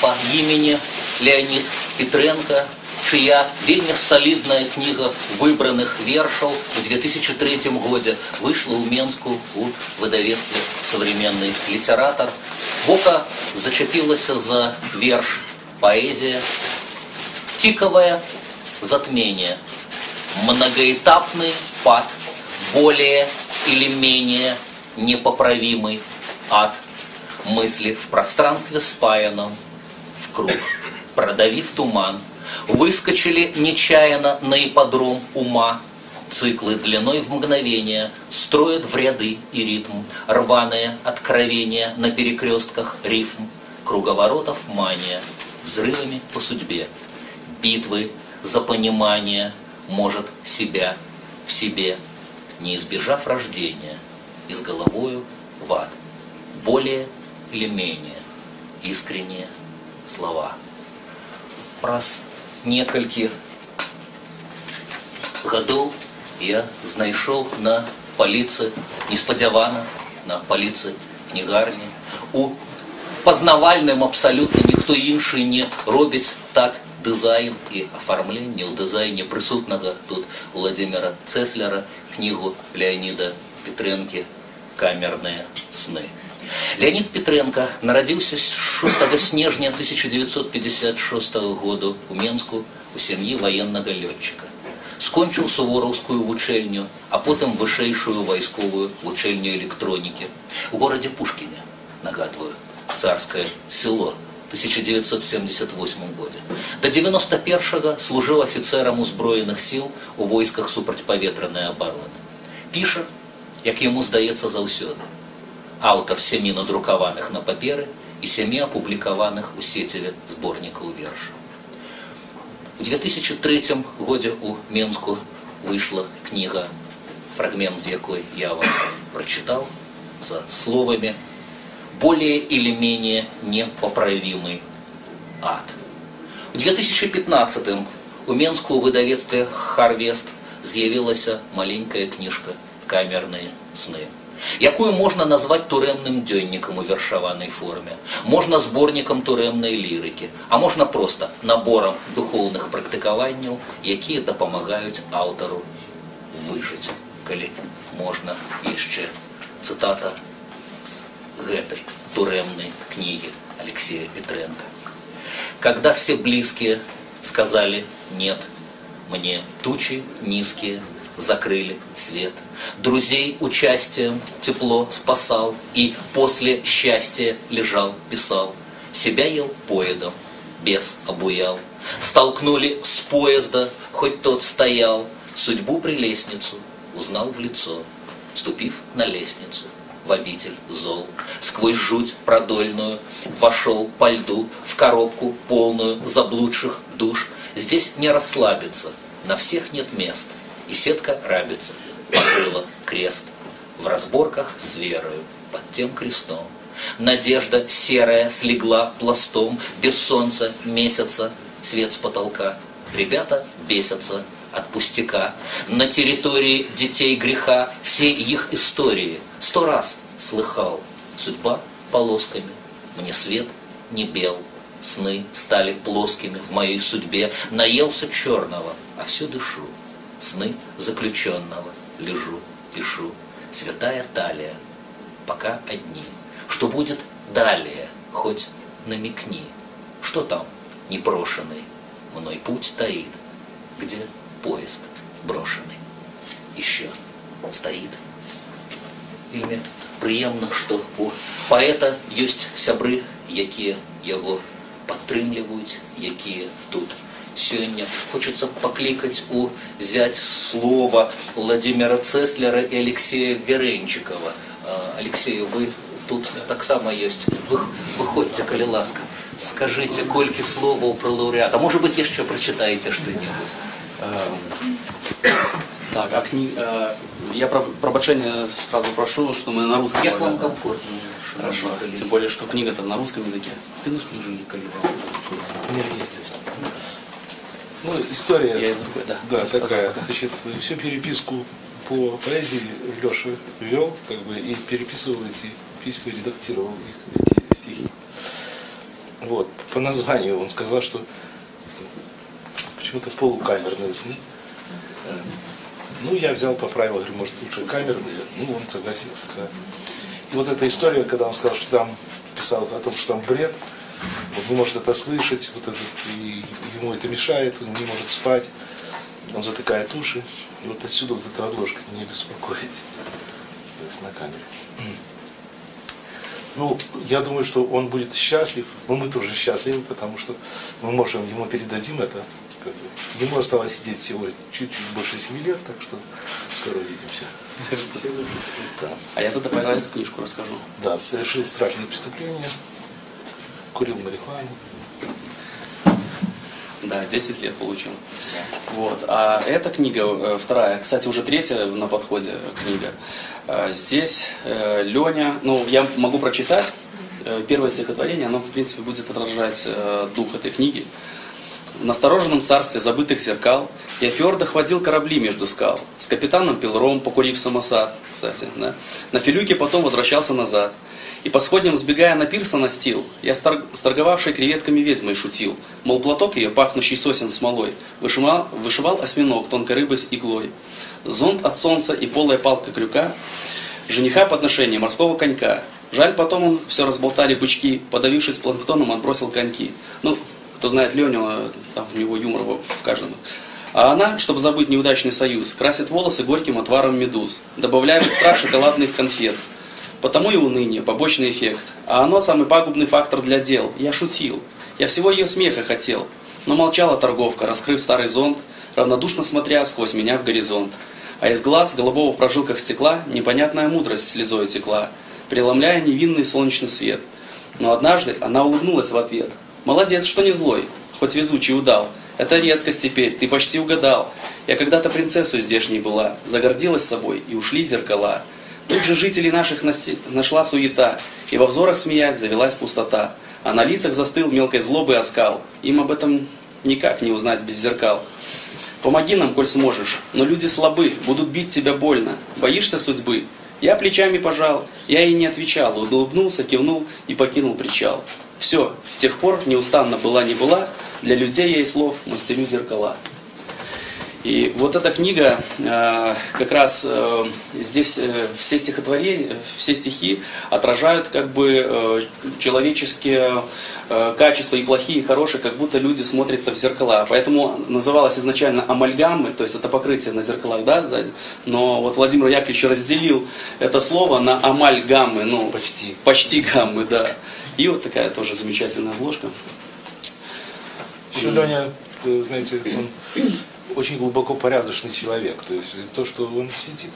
по імені Леонид Петренко, чья вельмі солидная книга выбранных вершаў в 2003 году вышла у Менску у выдавецтве «Современный литератор». Вока зачепилась за верш «Поэзия», «Тиковое затмение», «Многоэтапный пад», «Более или менее непоправимый ад», «Мысли в пространстве спаянном в круг», «Продавив туман», «Выскочили нечаянно на ипподром ума», циклы длиной в мгновение строят в ряды и ритм, рваные откровения на перекрестках рифм, круговоротов мания, взрывами по судьбе, битвы за понимание, может себя в себе, не избежав рождения, и с головою в ад, более или менее искренние слова. Раз некалькі гадоў я знайшоў на паліцы, неспадзявана, на паліцы кнігарні. У пазнавальным абсалютна ніхто іншы не робіць так дызайн і афармленне ў дызайне прысутнага тут Владимира Цеслера кнігу Леонида Петренки «Камерные сны». Леонид Петренко народился 6 снежня 1956 года у Менску у семьи военного летчика. Скончил Суворовскую вучэльню, а потом вышэйшую вайсковую вучэльню электроники в городе Пушкине, нагадываю, Шахцарское село в 1978 году. До 91-го служил офицером узброеных сил у войсках супрацьпаветраної обороны. Пише, як йому здається заўсёды. Аўтар 7 надрукаваных на паперы и 7 опубликованных у сетеве сборников вершаў. В 2003 году у Менску вышла книга, фрагмент з якой я вам прочитал, за словами «более или менее непоправимый ад». В 2015 у Менску у выдавецтве «Харвест» з'явілася маленькая книжка «Камерные сны», якую можно назвать турэмным дзённікам у вершаванай форме, можно сборником турэмнай лірыкі, а можно просто набором духовных практыкаванняў, якія дапамагаюць аўтару выжыць. Калі можна яшчэ цитата с этой турэмной книги Алексея Петренко. Когда все близкие сказали «нет», мне тучи низкие закрыли свет. Друзей участием тепло спасал, и после счастья лежал, писал. Себя ел поедом, бес обуял. Столкнули с поезда, хоть тот стоял. Судьбу прелестницу узнал в лицо, ступив на лестницу в обитель зол. Сквозь жуть продольную вошел по льду в коробку полную заблудших душ. Здесь не расслабиться, на всех нет мест, и сетка рабица покрыла крест. В разборках с верою под тем крестом надежда серая слегла пластом, без солнца, месяца, свет с потолка. Ребята бесятся от пустяка. На территории детей греха все их истории 100 раз слыхал. Судьба полосками, мне свет не бел. Сны стали плоскими в моей судьбе. Наелся черного, а все дышу. Сны заключенного лежу, пишу. Святая талия, пока одни. Что будет далее, хоть намекни. Что там непрошенный мной путь таит, где поезд брошенный еще стоит. Вельмі прыемна, што у паэта ёсць сябры, якія яго падтрымліваюць, якія тут сёння. Хочется покликать у зять слова Владимира Цеслера и Алексея Веренчикова. Алексею, вы тут так само есть. Выходите, коли ласка. Скажите, колькі словаў про лауреата. Может быть, еще прочитаете что-нибудь? Так, я пробачение сразу прошу, что мы на русском. Как вам комфортно? Хорошо. Тем более, что книга-то на русском языке. Ты ну снижи, коли У меня есть. Ну, история, я из другой, да. Да, такая. Значит, всю переписку по поэзии Леша вел, как бы, и переписывал эти письма, редактировал их, эти стихи. Вот. По названию он сказал, что почему-то полукамерные сны. Ну, я взял, поправил, говорю, может, лучше камерные. Ну, он согласился, да. И вот эта история, когда он сказал, что там, писал о том, что там бред, он не может это слышать, вот этот, и ему это мешает, он не может спать, он затыкает уши. И вот отсюда вот эта обложка «Не беспокоить», то есть на камере. Ну, я думаю, что он будет счастлив, но мы тоже счастливы, потому что мы можем, ему передадим это. Ему осталось сидеть всего чуть-чуть больше 7 лет, так что скоро увидимся. Да. А я тогда про эту книжку расскажу. Да, совершил страшные преступления, курил марихуану. Да, 10 лет получил. Вот. А эта книга, вторая, кстати, уже третья на подходе книга. Здесь Леня, ну, я могу прочитать первое стихотворение, оно, в принципе, будет отражать дух этой книги. В настороженном царстве забытых зеркал я фьордо ходил корабли между скал. С капитаном пил ром, покурив самосад, кстати, да. На филюке потом возвращался назад. И по сходням, сбегая на пирс настил, я с торговавшей креветками ведьмой шутил. Мол, платок ее, пахнущий сосен смолой, вышивал осьминог тонкой рыбой с иглой. Зонт от солнца и полая палка крюка, жениха подношения морского конька. Жаль, потом он все разболтали бычки, подавившись планктоном, он бросил коньки. Ну, кто знает Леню, там у него юмор в каждом. А она, чтобы забыть неудачный союз, красит волосы горьким отваром медуз, добавляя в экстракт шоколадных конфет. Потому и уныние, побочный эффект. А оно самый пагубный фактор для дел. Я шутил. Я всего ее смеха хотел. Но молчала торговка, раскрыв старый зонт, равнодушно смотря сквозь меня в горизонт. А из глаз, голубого в прожилках стекла, непонятная мудрость слезой текла, преломляя невинный солнечный свет. Но однажды она улыбнулась в ответ. «Молодец, что не злой, хоть везучий удал. Это редкость теперь, ты почти угадал. Я когда-то принцессой здешней была, загордилась собой, и ушли зеркала. Тут же жителей наших нашла суета, и во взорах, смеясь, завелась пустота. А на лицах застыл мелкой злобы оскал. Им об этом никак не узнать без зеркал. Помоги нам, коль сможешь, но люди слабы, будут бить тебя больно. Боишься судьбы?» Я плечами пожал, я ей не отвечал, улыбнулся, кивнул и покинул причал. Все, с тех пор неустанно была не была, для людей я и слов мастерю зеркала. И вот эта книга, как раз здесь все стихотворения, все стихи отражают как бы человеческие качества, и плохие, и хорошие, как будто люди смотрятся в зеркала. Поэтому называлось изначально амальгамы, то есть это покрытие на зеркалах, да, сзади. Но вот Владимир Яковлевич разделил это слово на амальгамы, ну, почти гаммы, да. И вот такая тоже замечательная обложка. Еще Леня, знаете, он очень глубоко порядочный человек. То есть то, что он сидит,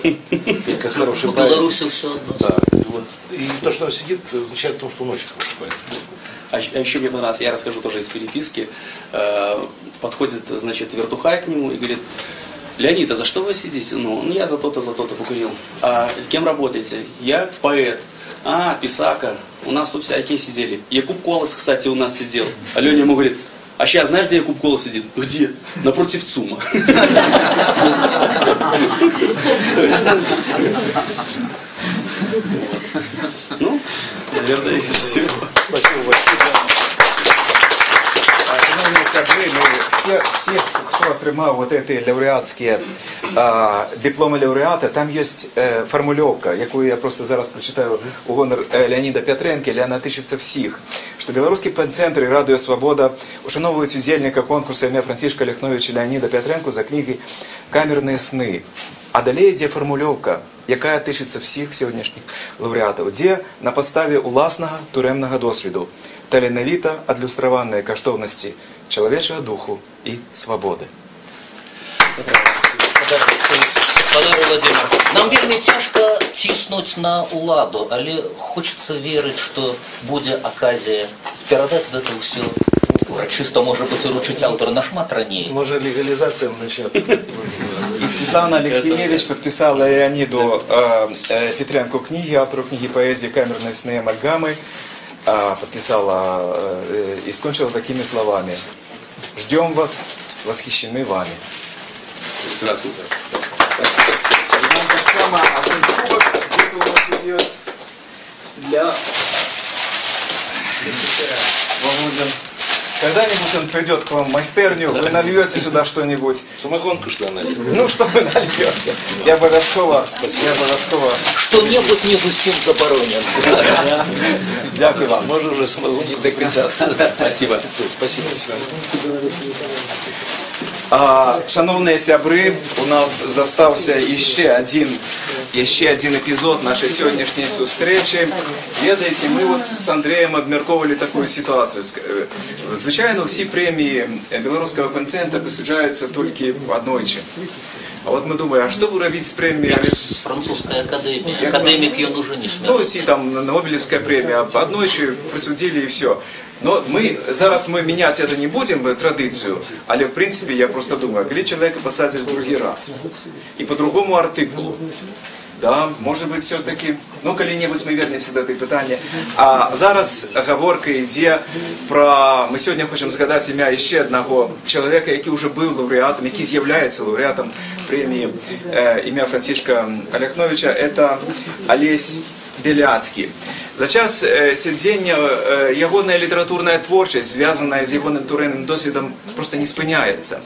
неудивительно. Как хороший в Беларуси все одно. Да, и то, что он сидит, означает то, что он очень хороший поэт. А еще мне понравилось, я расскажу тоже из переписки. Подходит, значит, вертухай к нему и говорит: «Леонид, а за что вы сидите?» «Ну, я за то-то покурил». «А кем работаете?» «Я поэт». «А, писака, у нас тут всякие сидели. Якуб Колос, кстати, у нас сидел». А Леня ему говорит: «А сейчас знаешь, где Якуб Колос сидит?» «Где?» «Напротив ЦУМа». Ну, наверное, все. Спасибо большое. Всех, кто отримав вот эти лауреатские дипломи лауреата, там есть формулировка, яку я просто зараз прочитаю у гонор Леоніда Петренка, яна тичиться всіх, що Білоруський пенцентр і Радіо Свобода ушановують удзельника конкурсу ім'я Францішка Ляхновича Леоніда Петренко за книги «Камерные сны». А далее йде формулировка, яка тичиться всіх сьогоднішніх лауреатів, де на підставі уласного туремного досвіду таленавіта адлюстраваныя каштоўнасці чалавечага духу і свабоды. Валерий Владимир, нам вельмі цяжка ціснуць на ўладу, але хочется верыць, што будзе аказія перадаць гэта ўсё урачыста, можа быць, уручыць аўтара нашмат раней. Может, легализация начнет. И Светлана Алексеевич подписала Леониду Петренко книги, автору книги поэзии «Камерные сны и амальгамы», подписала и скончила такими словами: «Ждем вас, восхищены вами». Здравствуйте. Для когда-нибудь он придет к вам в майстерню, вы нальете сюда что-нибудь. Самогонку что нальете? Ну, что вы нальете? Я обовязково. Что-нибудь не зусім заборонен. Дякую вам. Может уже самогонку до конца. Спасибо. Спасибо. Шановні сябри, у нас застався ще один епізод нашої сьогоднішньої зустрічі. Ведаєте, ми от з Андрієм обмірковували таку ситуацію. Звичайно, всі премії Білоруського пенцентру присуджаються тільки однойчі. А вот мы думаем, а что вы робить с премией? Французская академия. Академик ее уже не смел. Ну, ці там Нобелевская премия, однойчі присудили и все. Но зараз мы менять это не будем, традицию, але в принципе я просто думаю, коли человека посадят в другий раз и по другому артикулу, да, может быть все-таки, ну коли-небудь мы вернемся до этой питання. А зараз говорка йде про, ми сьогодні хочемо згадати ім'я ще одного чоловіка, який вже був лауреатом, який з'являється лауреатом премії ім'я Францішка Ляхновича, це Олесь Беляцкий. За час сидзення ягоная літературна творчість, зв'язана з ягоним туренним досвідом, просто не спиняється.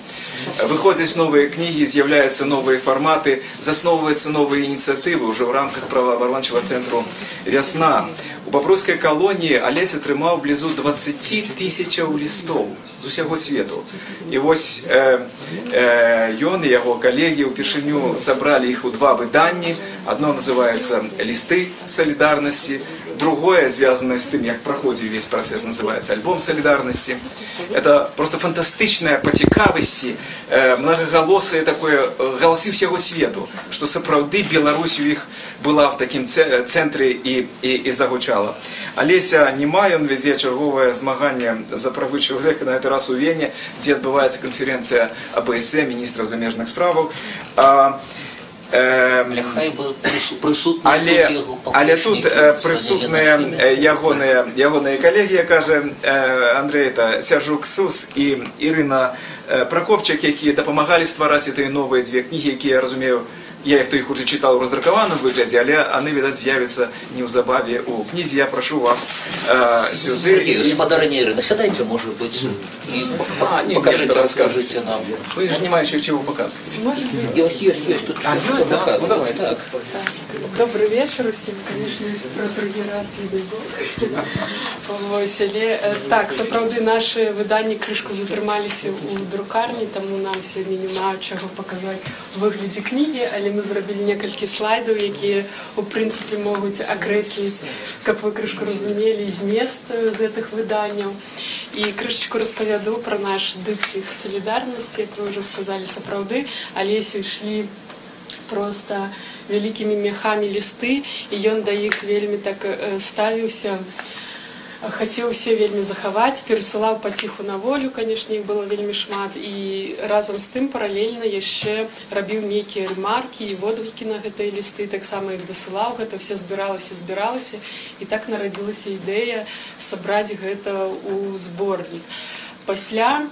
выходят новые книги, з'являются новые форматы, засновываются новые инициативы уже в рамках правоабарончого центру «Весна». У Бобруйской колонии Олесь атрымаў близу 20 тысячаў листов з усяго свету. І вось ён і яго калегі ўпершыню сабралі іх у два выданні. Одно называется «Листы солидарности», другое, связанное с тем, как проходит весь процесс, называется «Альбом солидарности». Это просто фантастичное по цікавости, многоголосое такое, голосы всего свету, что сапраўды Беларусь у их была в таким центре и загучала. Олеся Немай, он вядзе чарговае змаганне за правы чалавека, на этот раз у Вене, где отбывается конференция АБСМ, министров замежных справаў. Але тут присутныя ягоныя калегі, кажа Андрей, это Сяржук Сус і Ірына Прокопчак, якія дапамагалі ствараць гэтыя новыя две кнігі, якія, я разумею, я их уже читал в раздрукаваным выгляде, але они, видать, з'явятся неўзабаве у кнізе. Я прошу вас сюды. Сударыня Ірына, сядайте, может быть, и покажите, расскажите нам. Вы же не знаете, чего показываете. Есть тут. Есть, да? Ну, давайте. Так. Добрый вечер всем, конечно, про другий раз, не дай Бог. Так, сапраўды, наши выданні крышку затрымаліся у друкарні, таму нам сёння няма чаго паказаць у выглядзе кнігі, але мы зрабілі некалькі слайдаў, якія, у прынцыпе, могуць акрэсліць, каб вы крышку разумелі змест гэтых выданняў. І крышачку распавяду пра наш дыптых салідарнасці, як вы ўжо сказалі, сапраўды, Алесю ішлі просто вялікімі мехамі лісты, і ён да іх вельмі так ставіўся, хацеў усе вельмі захаваць, перасылаў паціху на волю, канешне, іх было вельмі шмат, і разам з тым паралельна яшчэ рабіў нейкія рэмаркі і водгукі на гэтыя лісты, таксама іх дасылаў, гэта все збіралася, і так нарадзілася ідэя сабраць гэта ў зборнік. Пасля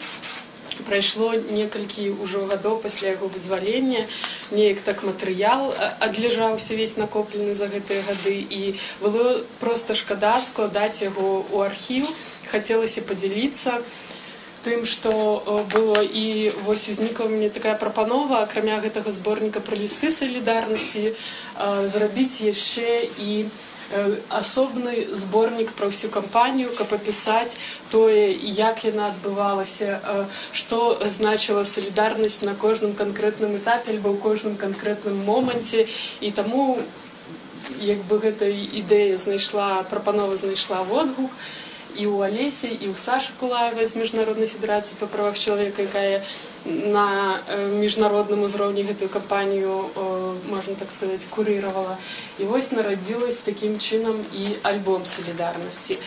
прайшло некалькі ўжо гадоў пасля яго вызвалення, неяк так матэрыял адлежаўся весь накоплены за гэтыя гады, і было проста шкада складаць яго ў архіў. Хацелася падзяліцца тым, што было, і вось узнікла мне такая прапанова, акрамя гэтага зборніка пра лісты салідарнасці, зрабіць яшчэ і асобны зборнік пра ўсю кампанію, каб апісаць тое, як яна адбывалася, што значыла салідарнасць на кожным канкрэтным этапе альбо ў кожным канкрэтным моманце. І таму як бы гэта ідэя прапанова знайшла водгук і ў Алесі, і ў Сашы Кулаевай з Міжнароднай федэрацыі па правах чалавека, якая на міжнародным узроўні гэтую кампанію, можна так сказаць, курыравала. І вось нарадзілась такім чынам і альбом салідарнасці.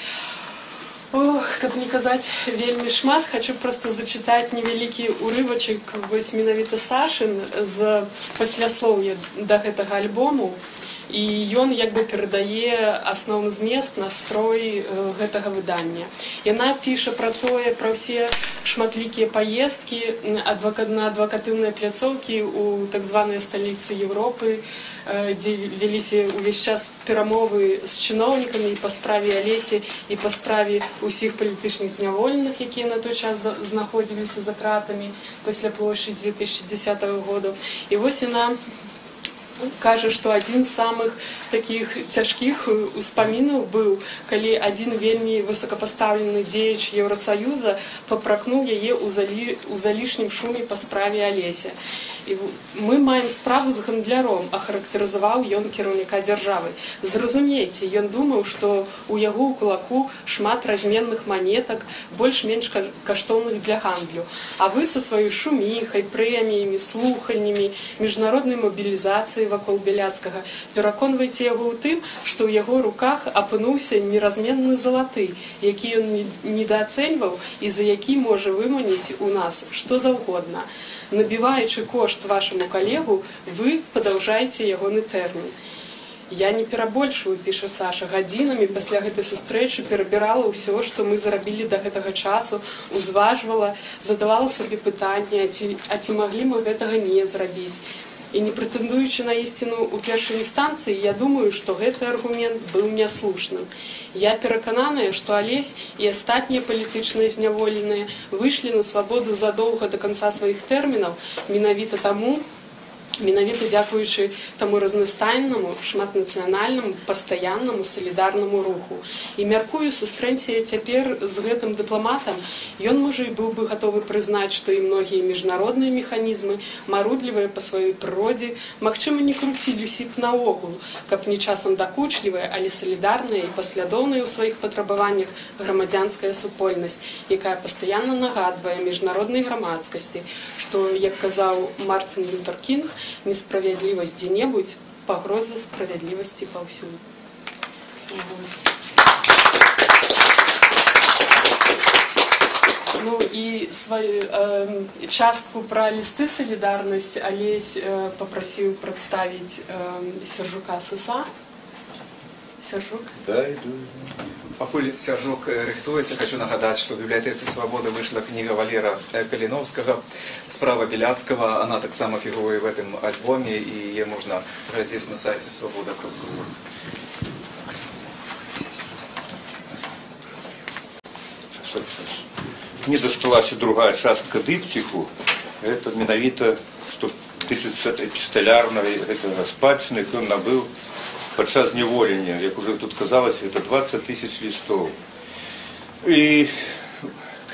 Каб не казаць вельмі шмат, хочу просто зачытаць невялікі урывачак вось менавіта Сашын з пасляслоўя да гэтага альбому. І ён як бы перадае асноўны змест, настрой гэтага выдання. Яна піша пра тое, пра ўсе шматлікія паездкі на адвакатыўныя пляцоўкі ў так званыя сталіцы Еўропы, дзе веліся ўвесь час перамовы з чыноўнікамі па справе Алесі і па справе ўсіх палітычных зняволеных, якія на той час знаходзіліся за кратамі пасля плошчы 2010 года. І вось яна кажа, што адзін з самых такіх цяжкіх успамінаў быў, калі адзін вельмі высокапастаўлены дзеяч Еўрасаюза папракнуў яе ў залішнім шуме па справе Алеся. І мы маем справу з гандляром, ахарактарызаваў ён кіраўніка дзяржавы. Зразумейце, ён думаў, што ў яго ў кулаку шмат разменных манетак, больш-менш каштоўных для гандлю. А вы са сваёй шуміхай, прэміямі, слуханнямі, міжнароднай мабілізацыяй вакол Беляцкага пераконвайце яго ў тым, што ў яго руках апынуўся неразменны залаты, які ён недаацэньваў і за які можа выманіць у нас што заўгодна. Набіваючы кошт вашаму калегу, вы падаўжаеце ягоны тэрмін. Я не перабольшую, піша Саша, гадзінамі пасля гэтай сустрэчы перабірала ўсё, што мы зарабілі да гэтага часу, узважвала, задавала сабе пытанне, а ці маглі мы гэтага не зрабіць. І не прэтэндуючы на ісціну ў першай інстанцыі, я думаю, што гэты аргумент быў няслушным. Я перакананая, што Алесь і астатнія палітычныя зняволеныя выйшлі на свабоду задоўга да канца сваіх тэрмінаў менавіта дзякуючы таму разнастайнаму, шматнацыянальнаму, пастаяннаму, салідарнаму руху. І мяркую, сустрэнься цяпер з гэтым дыпламатам, ён, можа, і быў бы гатовы прызнаць, што і многія міжнародныя механізмы, марудлівыя па сваёй прыродзе, магчыма, не круціліся б наогул, каб не часам дакучлівая, але салідарная і паслядоўная ў сваіх патрабаваннях грамадзянская супольнасць, якая пастаянна нагадвае міжнароднай грамадскасці, што, як казаў Мартин Лютер Кінг, несправядлівасць дзе-небудзь, пагроза справядлівасці паўсюль. Ну і сваю частку пра лісты салідарнасць Алесь папрасіў прадставіць Сержука Сыса. Сержук? Да, иду. Пакуль Сержук рыхтуецца, хочу нагадаць, што ў бібліятэцы Свабоды выйшла кніга Валера Каліновскага «Справа Беляцкага». Она таксама фігуруе в этом альбоме, і яе можна глядзець на сайце свабода.ру. Мне дасталася другая частка дыпціку. Это менавіта, што тычыцца эпісталярнай спадчыны, ён набыў падчас зняволення, як уже тут казалася, это 20 тысяч лістоў. І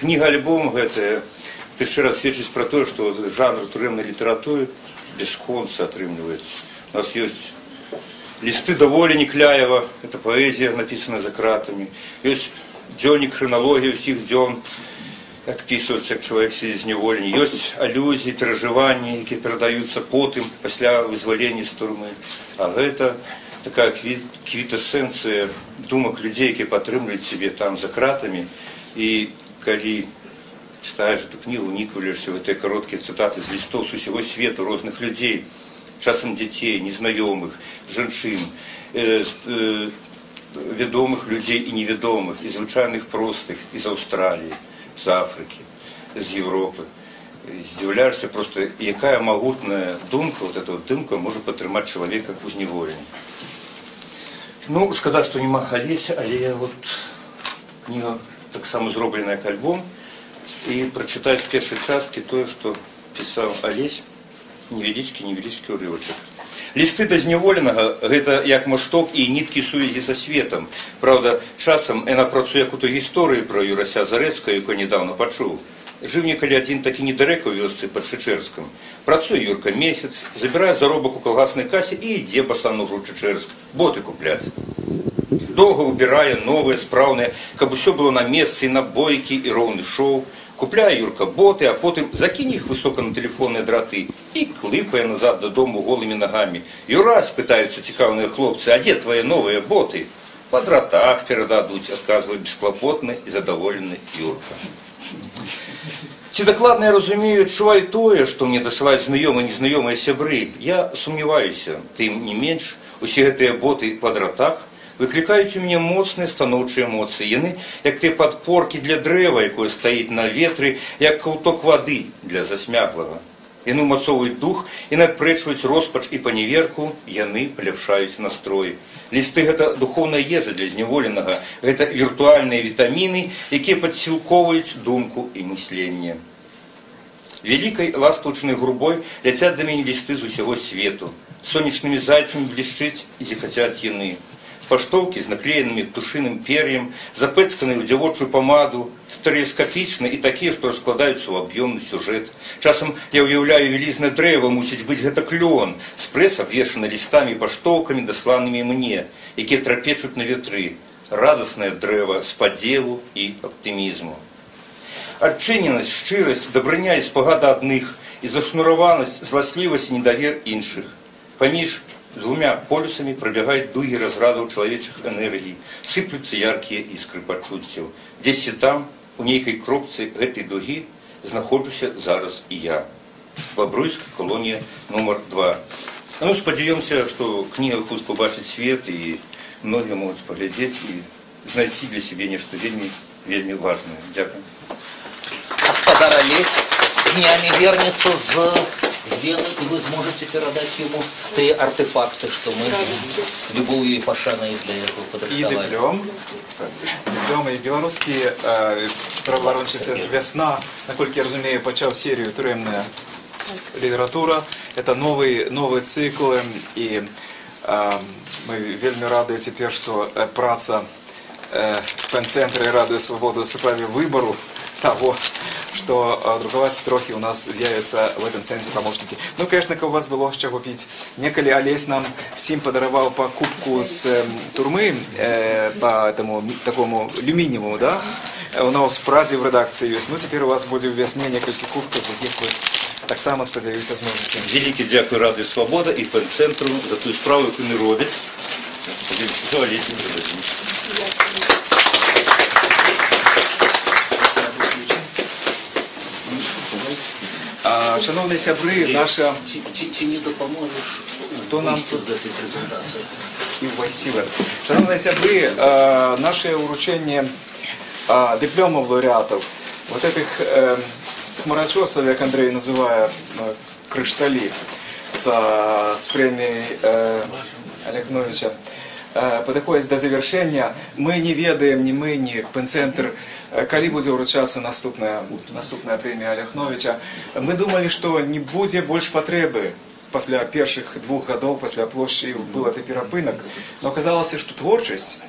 кніга-альбом гэтая яшчэ раз сведчыць пра тое, што жанр турэмнай літаратуры бясконца атрымліваецца. У нас ёсць лісты даволі Некляева, это паэзія, напісана за кратамі. Ёсць дзённік храналогія ўсіх дзён, як пісваецца, як чалавек сидзіць зняволенні. Ёсць алюзіі, перажыванні, якія перадаюцца потым, пасля вызвалення з турмы. А гэта такая квітэсэнцыя думак людзей, якія падтрымліваюць сябе там за кратамі. І калі читаеш эту кнігу, унікваешся в гэтыя кароткія цытаты з лістоў з усяго свету, розных людзей, часам дзяцей, незнаёмых, жанчын, вядомых людзей і невядомых, і звычайных простых, з Аўстраліі, з Афрыкі, з Европы. Здзіўляешся просто, якая магутная думка, вот эта вот думка можа падтрымаць чалавека ў зняволенні. Ну, шкада, што нема Алеся, але вот кніга таксама зроблена як альбом, і прачытаю з першай часткі тое, што пісаў Алесь, невялічкі ўрывачак. Лісты да зняволенага – гэта як мосток і ніткі сувязі са светам. Праўда, часам яна працуе як у той гісторыі пра Юрася Зарэцкага, яку нядаўна пачуў. Жыў некалі адзін такі недарэка ў вёсцы пад Чачэрскам. Працуе Юрка месяц, забірае заробак у калгаснай касе і ідзе басаножу ў Чачэрск, боты купляць. Доўга выбірае новыя, спраўныя, каб усё было на месцы, і набойкі, і роўны шоу. Купляе Юрка боты, а потым закіне іх высока на тэлефонныя драты і клыпае назад дадому голымі нагамі. «Юрась», пытаюцца цікаўныя хлопцы, «а дзе твае новыя боты?» «Па дратах перададуць», адказвае бесклапотны і задаволены Юрка. Ці дакладна я разумею, адчуваю тое, што мне дасылаюць знаёмыя і незнаёмыя сябры. Я сумняваюся, тым не менш, усе гэтыя боты па дратах выклікаюць у мяне моцныя станоўчыя эмоцыі. Яны, як тыя падпоркі для дрэва, якое стаіць на ветры, як каўток вады для засмяглага. Яны ўмацоўваюць дух і надпрэчваюць роспач і паніверку, яны паляпшаюць настрой. Лісты – гэта духоўная ежа для зняволенага, гэта віртуальныя вітаміны, якія падсілкоўваюць думку і мысленне. Вялікай ластаўчнай грубой ляцяць да мяне лісты з усяго свету. Сонечнымі зайцамі блішчыць і зіхацяць яны. Паштоўкі з наклеенымі птушыным пер'ем, запэцканыя ў дзявочую памаду, стэрэаскапічныя і такія, што раскладаюцца ў аб'ёмны сюжэт. Часам я ўяўляю вялізнае дрэва, мусіць быць гэта клён, спрэс абвешаны лістамі і паштоўкамі, дасланымі мне, якія трапечуць на ветры. Радаснае дрэва спадзеву і аптымізму. Адчыненасць, шчырасць, дабрыня і спагада адных, і зашнураванасць, зласлівасць і недавер іншых. Паміж двумя полюсамі прабягаюць дугі разрадаў чалавечых энергій, сыплюцца яркія іскры пачуццяў. Дзесьці там, у нейкай кропцы гэтай дугі, знаходжуся зараз і я. Бабруйск, колонія нумар 2. Ну, спадзяёмся, што кніга хутка побачыць свет, і многія могуць паглядзець і знайсці для сябе нешта вельмі, вельмі важнае. Дзякую. Господар Алесь днями вернется с з Вены, і вы зможаце перадаць яму тыя артефакты, што мы любоўю і пашанай для яго И падрыхтавалі. диплом, и белорусский правооборончий «Весна», насколько я разумею, почав серию «Тюремная литература». Это новый цикл, и мы вельми рады теперь, что праца пенцентра «Радує свободу» справе выбору того, что друкаваць трохи у нас з'явятся в этом сенсе помощники. Ну, конечно, у вас было з чего пить. Некалі Олесь нам всем подаровал по кубку с турмы, по такому алюминиевому, да? У нас в Празе в редакции есть. Ну, теперь у вас будет в весне несколько кубков, за яких вы так само, сподіваюся, зможете. Велике дякую Радіо Свобода і пенцентру за ту справу, яку вони роблять. За Олесь не передадим. Шановні сябри, наша... Чи не допоможеш вийти з цієї презентації? І спасибо. Шановні сябри, наше уручення дипломов лауреатов, вот этих хмарочосов, как Андрей называет, криштали, с премией Оляхновича, подходит до завершения. Мы не ведаем, ни мы, ни пенцентр, коли будет вручаться наступная премия Оляхновича. Мы думали, что не будет больше потребы после первых 2 годов, после площади был это перепынок. Но оказалось, что творчесть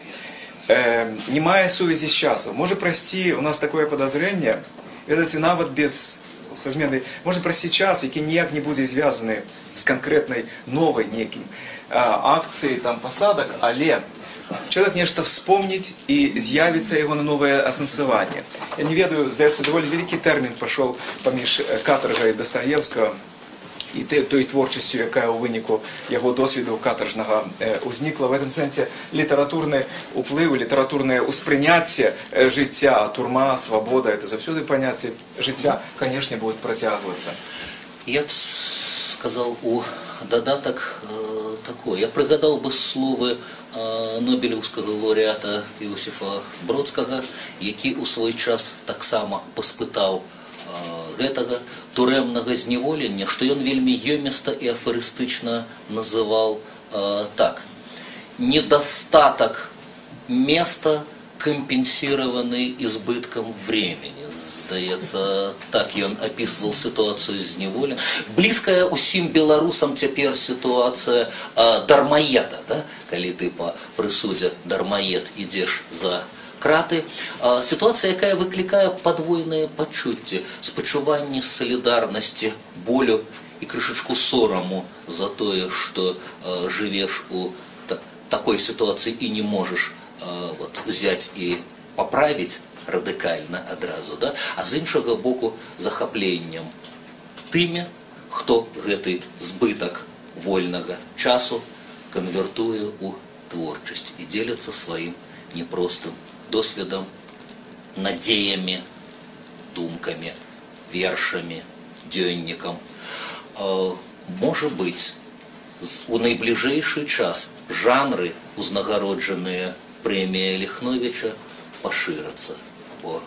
не має сувязі з часом. Може прости, у нас такое подозрение, это навод без со зменой, може прости час, який ніяк не буде зв'язаний з конкретною новою неким акцією, там, посадок, але человек нечто вспомнить и з'явится его на новое осенсование. Я не ведаю, здається, довольно великий термін пішов поміж каторгою Достоєвського і той творчістю, яка у виніку його досвіду каторжного узникла. В этом сенсі літературний вплив, літературне усприйняття життя, турма, свобода, це завсюди поняття життя, звісно, будуть протягуватися. Я б сказав у додаток такое. Я пригадав би слово Нобелівського лауреата Йосифа Бродського, який у свій час так само поспитав гэтага турэмнага зняволення, што ён вельмі ёміста і афарыстычна называў так. Недостаток места, компенсированный избытком времени. Здаецца, так ён описывал ситуацию зняволення. Близкая усім беларусам цяпер ситуация дармаеда, да? Калі ты по прысудзе дармаед ідзеш за краты. Ситуация, якая выкликае подвойные пачуцці, спачуванне солідарнасці, болю і крышачку сораму за тое, что живешь у такой ситуации и не можешь взять и поправить радикально адразу, да? А з іншага боку захапленнем тымі, хто гэты збытак вольнага часу конвертуе у творчасць і дзеліцца сваім непростым досведам, надеями, думками, вершами, дзённікам. Может быть, у найбліжэйшы час жанры, узнагароджаныя прэміяй Оляхновича, пашырацца, бо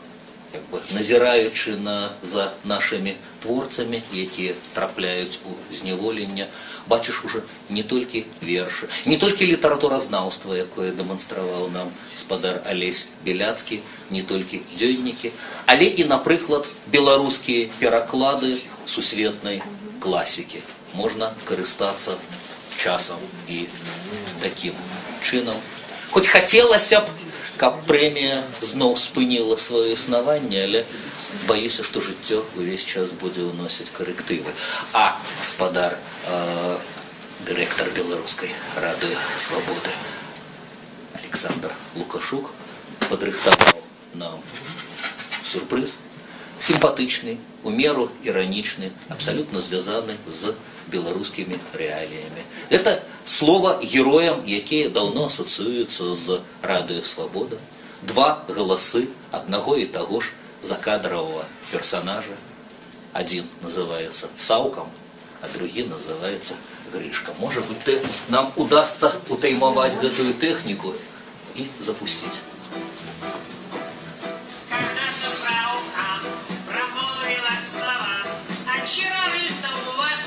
назіраючы за нашими творцамі, якія трапляюць у зняволення, бачыш уже не толькі вершы, не толькі літаратуразнаўства, якое дэманстраваў нам спадар Алесь Беляцкі, не толькі дзённікі, але і, напрыклад, беларускія пераклады сусветнай класікі. Можна карыстацца часам і такім чынам. Хоць хацелася б, каб прэмія зноў спыніла сваё існаванне, але боюся, што жыццё увесь час будзе ўносіць карэктывы. А гаспадар, дырэктар беларускай радыё свабоды Александр Лукашук падрыхтаваў нам сюрпрыз, симпатичный, у меру ироничный, абсолютно связанный с белорусскими реалиями. Это слово героям, якія давно ассоциируются с Радио Свобода. 2 голосы одного и того ж закадрового персонажа. Один называется Сауком, а другой называется Гришка. Может быть, нам удастся утаймовать эту технику и запустить. Вчера листал у вас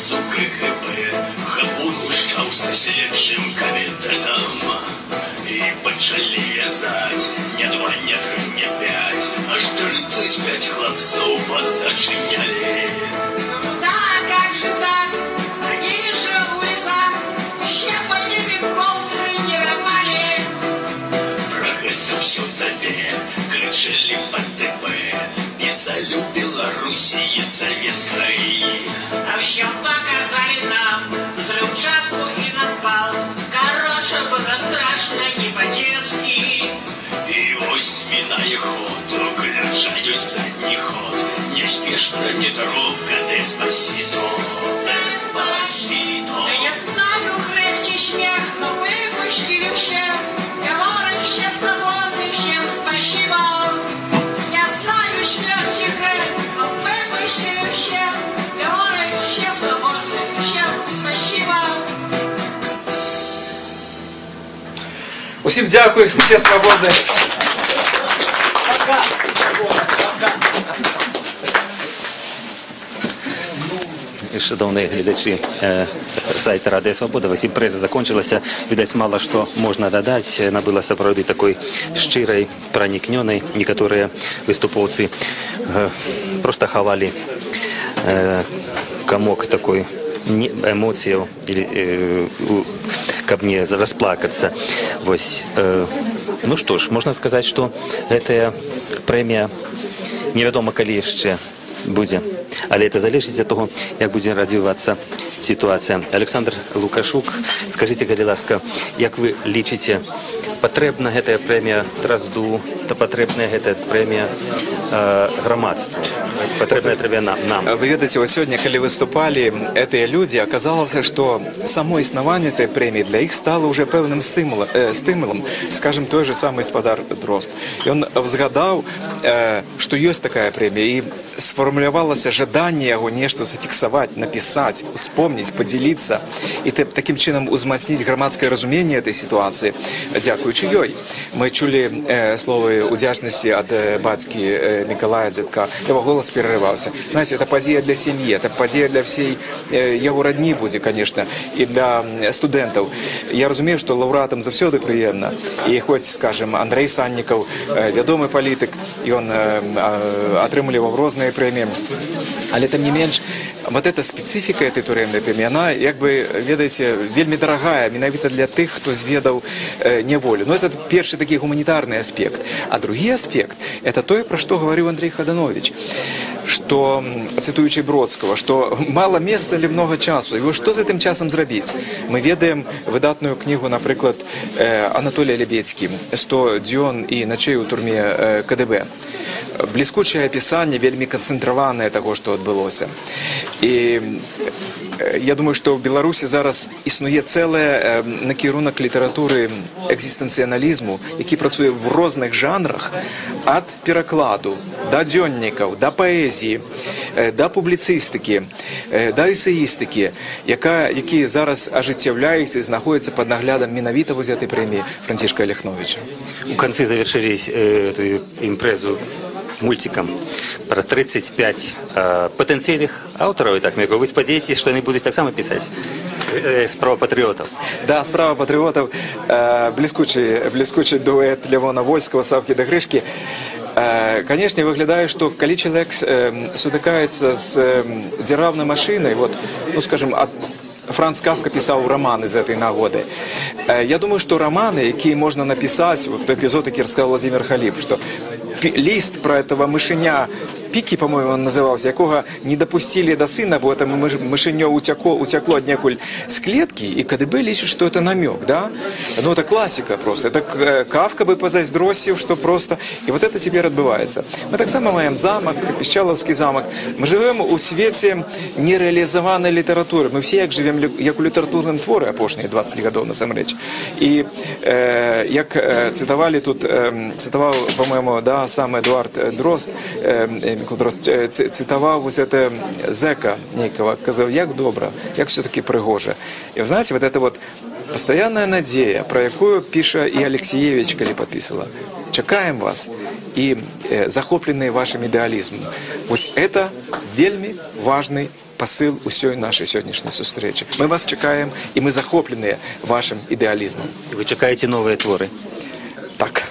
працу КГБ, хапун ушчаўся следчым камітэтам. І пачалі вязаць не 2, не 3, не 5, аж 35 хлопцаў позачынялі. Да, как же так? Они же в лесах щепали бегом тренировали. Про гэта ўсё табе крычалі па ТВ, пісалі ў Беларусі і савецкай. А еще показали нам взрывчатку и напал. Короче, было страшно, не по-детски. І ось минає ход, уключають задній ход. Неспешно, неторопко, Деспасито. Деспасито. Да я знаю, крепче смех, но выпустили всех. Говорят, все свободны, всем спасибо. Я знаю, смех тихо, но выпустили всех. Говорят, все свободны, всем спасибо. Усім дякую, всі свободні. Шановні глядачі сайта Радіо Свобода, ось імпреза закінчилася. Відаць, мало що можна додати. Вона була справді такою щирою, проникненою. Некоторі виступовці просто ховали комок такой эмоций, каб не расплакаться. Вось, ну что ж, можно сказать, что эта премия невядома калі яшчэ будзе, але это залежыць ад того, як будзе развівацца ситуация. Александр Лукашук, скажите, калі ласка, як вы лічыце, патрэбна гэтая прэмія Дразду, та патрэбная гэтая прэмія грамадству, патрэбная прэмія нам? Вы ведаете, вот сегодня, когда выступали эти люди, оказалось, что само основание этой премии для их стало уже певным стимулом, скажем, той же самый господар Дрозд. И он взгадал, что есть такая премия, и сформулировалось ожидание его нечто зафиксовать, написать, вспомнить, поделиться, и таким чином узмацнить громадское разумение этой ситуации. Дякуючи ёй. Мы чули слово удячности от батьки Миколая Дзядка. Его голос перерывался. Знаете, это подія для семьи, это подія для всей его родни будет, конечно, и для студентов. Я разумею, что лауреатам завсёды приємно. И хоть, скажем, Андрей Санников, вядомый политик, и он отримував різні премії. Але тим не менш, вот эта специфика этой турэмнай премии, она, як бы, ведаеце, вельмі дорогая, менавіта для тых, хто зведаў няволю. Но это первый такой гуманитарный аспект. А другой аспект, это то, про что говорил Андрей Хаданович, что, цитуючи Бродского, что мало места или много часу. И вот что за этим часом зробить? Мы ведаем выдатную книгу, например, Анатолия Лебедьки «100 дзён и ночей у турме КДБ». Бліскучае апісанне, вельмі канцэнтраванае таго, што адбылося. І я думаю, што ў Беларусі зараз існуе цэлы накірунак літаратуры экзістэнцыяналізму, які працуе в розных жанрах, ад перакладу да дзённікаў, да паэзіі, да публіцыстыкі, да эсеістыкі, які зараз ажыццяўляюцца і знаходзяцца пад наглядам менавіта вось гэтай прэміі Францішка Аляхновіча. У конце завершили эту импрезу мультиком про 35 потенциальных авторов. И так, вы сподеетесь, что они будут так само писать? «Справа патриотов». Да, «Справа патриотов», блескучий дуэт Левона Вольского, Савки да Гришки. Конечно, выглядае, что калі человек сутыкаецца с дзяржаўнай машиной, вот, ну, скажем, Франц Кафка писал романы из этой нагоды. Я думаю, что романы, які можно написать, вот тот эпизод, який рассказал Владимир Халип, что лист про этого мышеня, Пікі, по-моему, он назывался, якого не допустили до сына, бо это мышенё утекло однекуль с клетки, и КДБ лечит, что это намек, да? Ну, это классика просто. Это Кафка бы позаздросил, что просто... И вот это теперь отбывается. Мы так само маем замок, Піщаловский замок. Мы живем у свете нереализованной литературы. Мы все як живем, як у литературном творе опошние 20 годов, насамрэч. И як цитовали тут, цитовал, по-моему, да, сам Эдуард Дрозд, цитовал вот это зэка некого, казав, як добра, як все-таки пригоже. И вы знаете, вот это вот постоянная надея, про якую пише и Алексеевич, коли подписала. Чекаем вас и захопленные вашим идеализмом. Вот это вельми важный пасыл усёй нашай сённяшняй сустрэчы. Мы вас чакаем, і мы захопленыя вашым ідэалізмам. Вы чакаеце новыя творы? Так.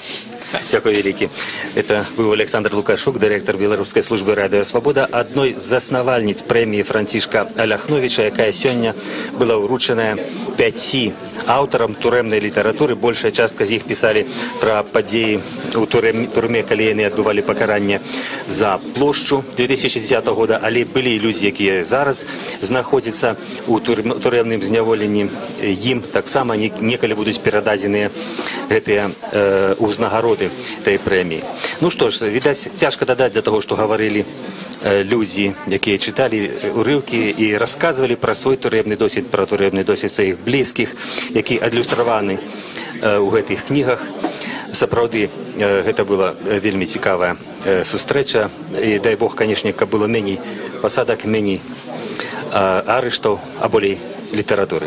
Дякую вялікі. Это быў Александр Лукашук, дырэктар беларускай службы радыё Свабода, адной з заснавальніц прэміі Францішка Аляхновіча, якая сёння была ўручаная 5 аўтарам турэмнай літаратуры. Большая частка з іх пісалі пра падзеі ў турме, калі яны адбывалі пакаранне за плошчу 2010 года, але былі і людзі, якія зараз знаходзяцца ў турэмным зняволенні. Ім таксама некалі будуць перададзеныя гэтыя ўзнагароды этой прэміі. Ну што ж, відаць, цяжка дадаць для таго, што гаварылі людзі, якія чыталі урыўкі і расказвалі пра свой турэмны досвед, пра турэмны досвед сваіх блізкіх, які адлюстраваны ў гэтых кнігах. Сапраўды, гэта была вельмі цікавая сустрэча. І дай Бог, канешне, каб было меней пасадак, меней арыштаў, а болей літаратуры.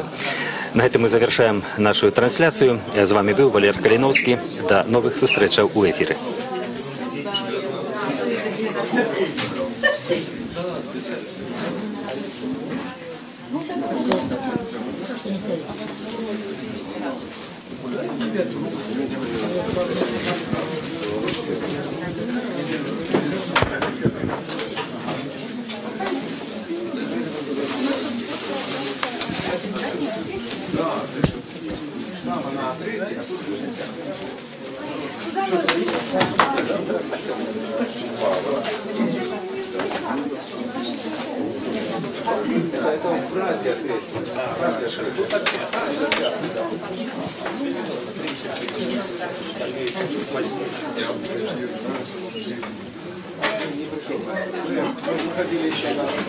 На гэтым мы завершаем нашу трансляцыю. З вами быў Валер Каліновскі. Да новых сустрэчаў у эфіры.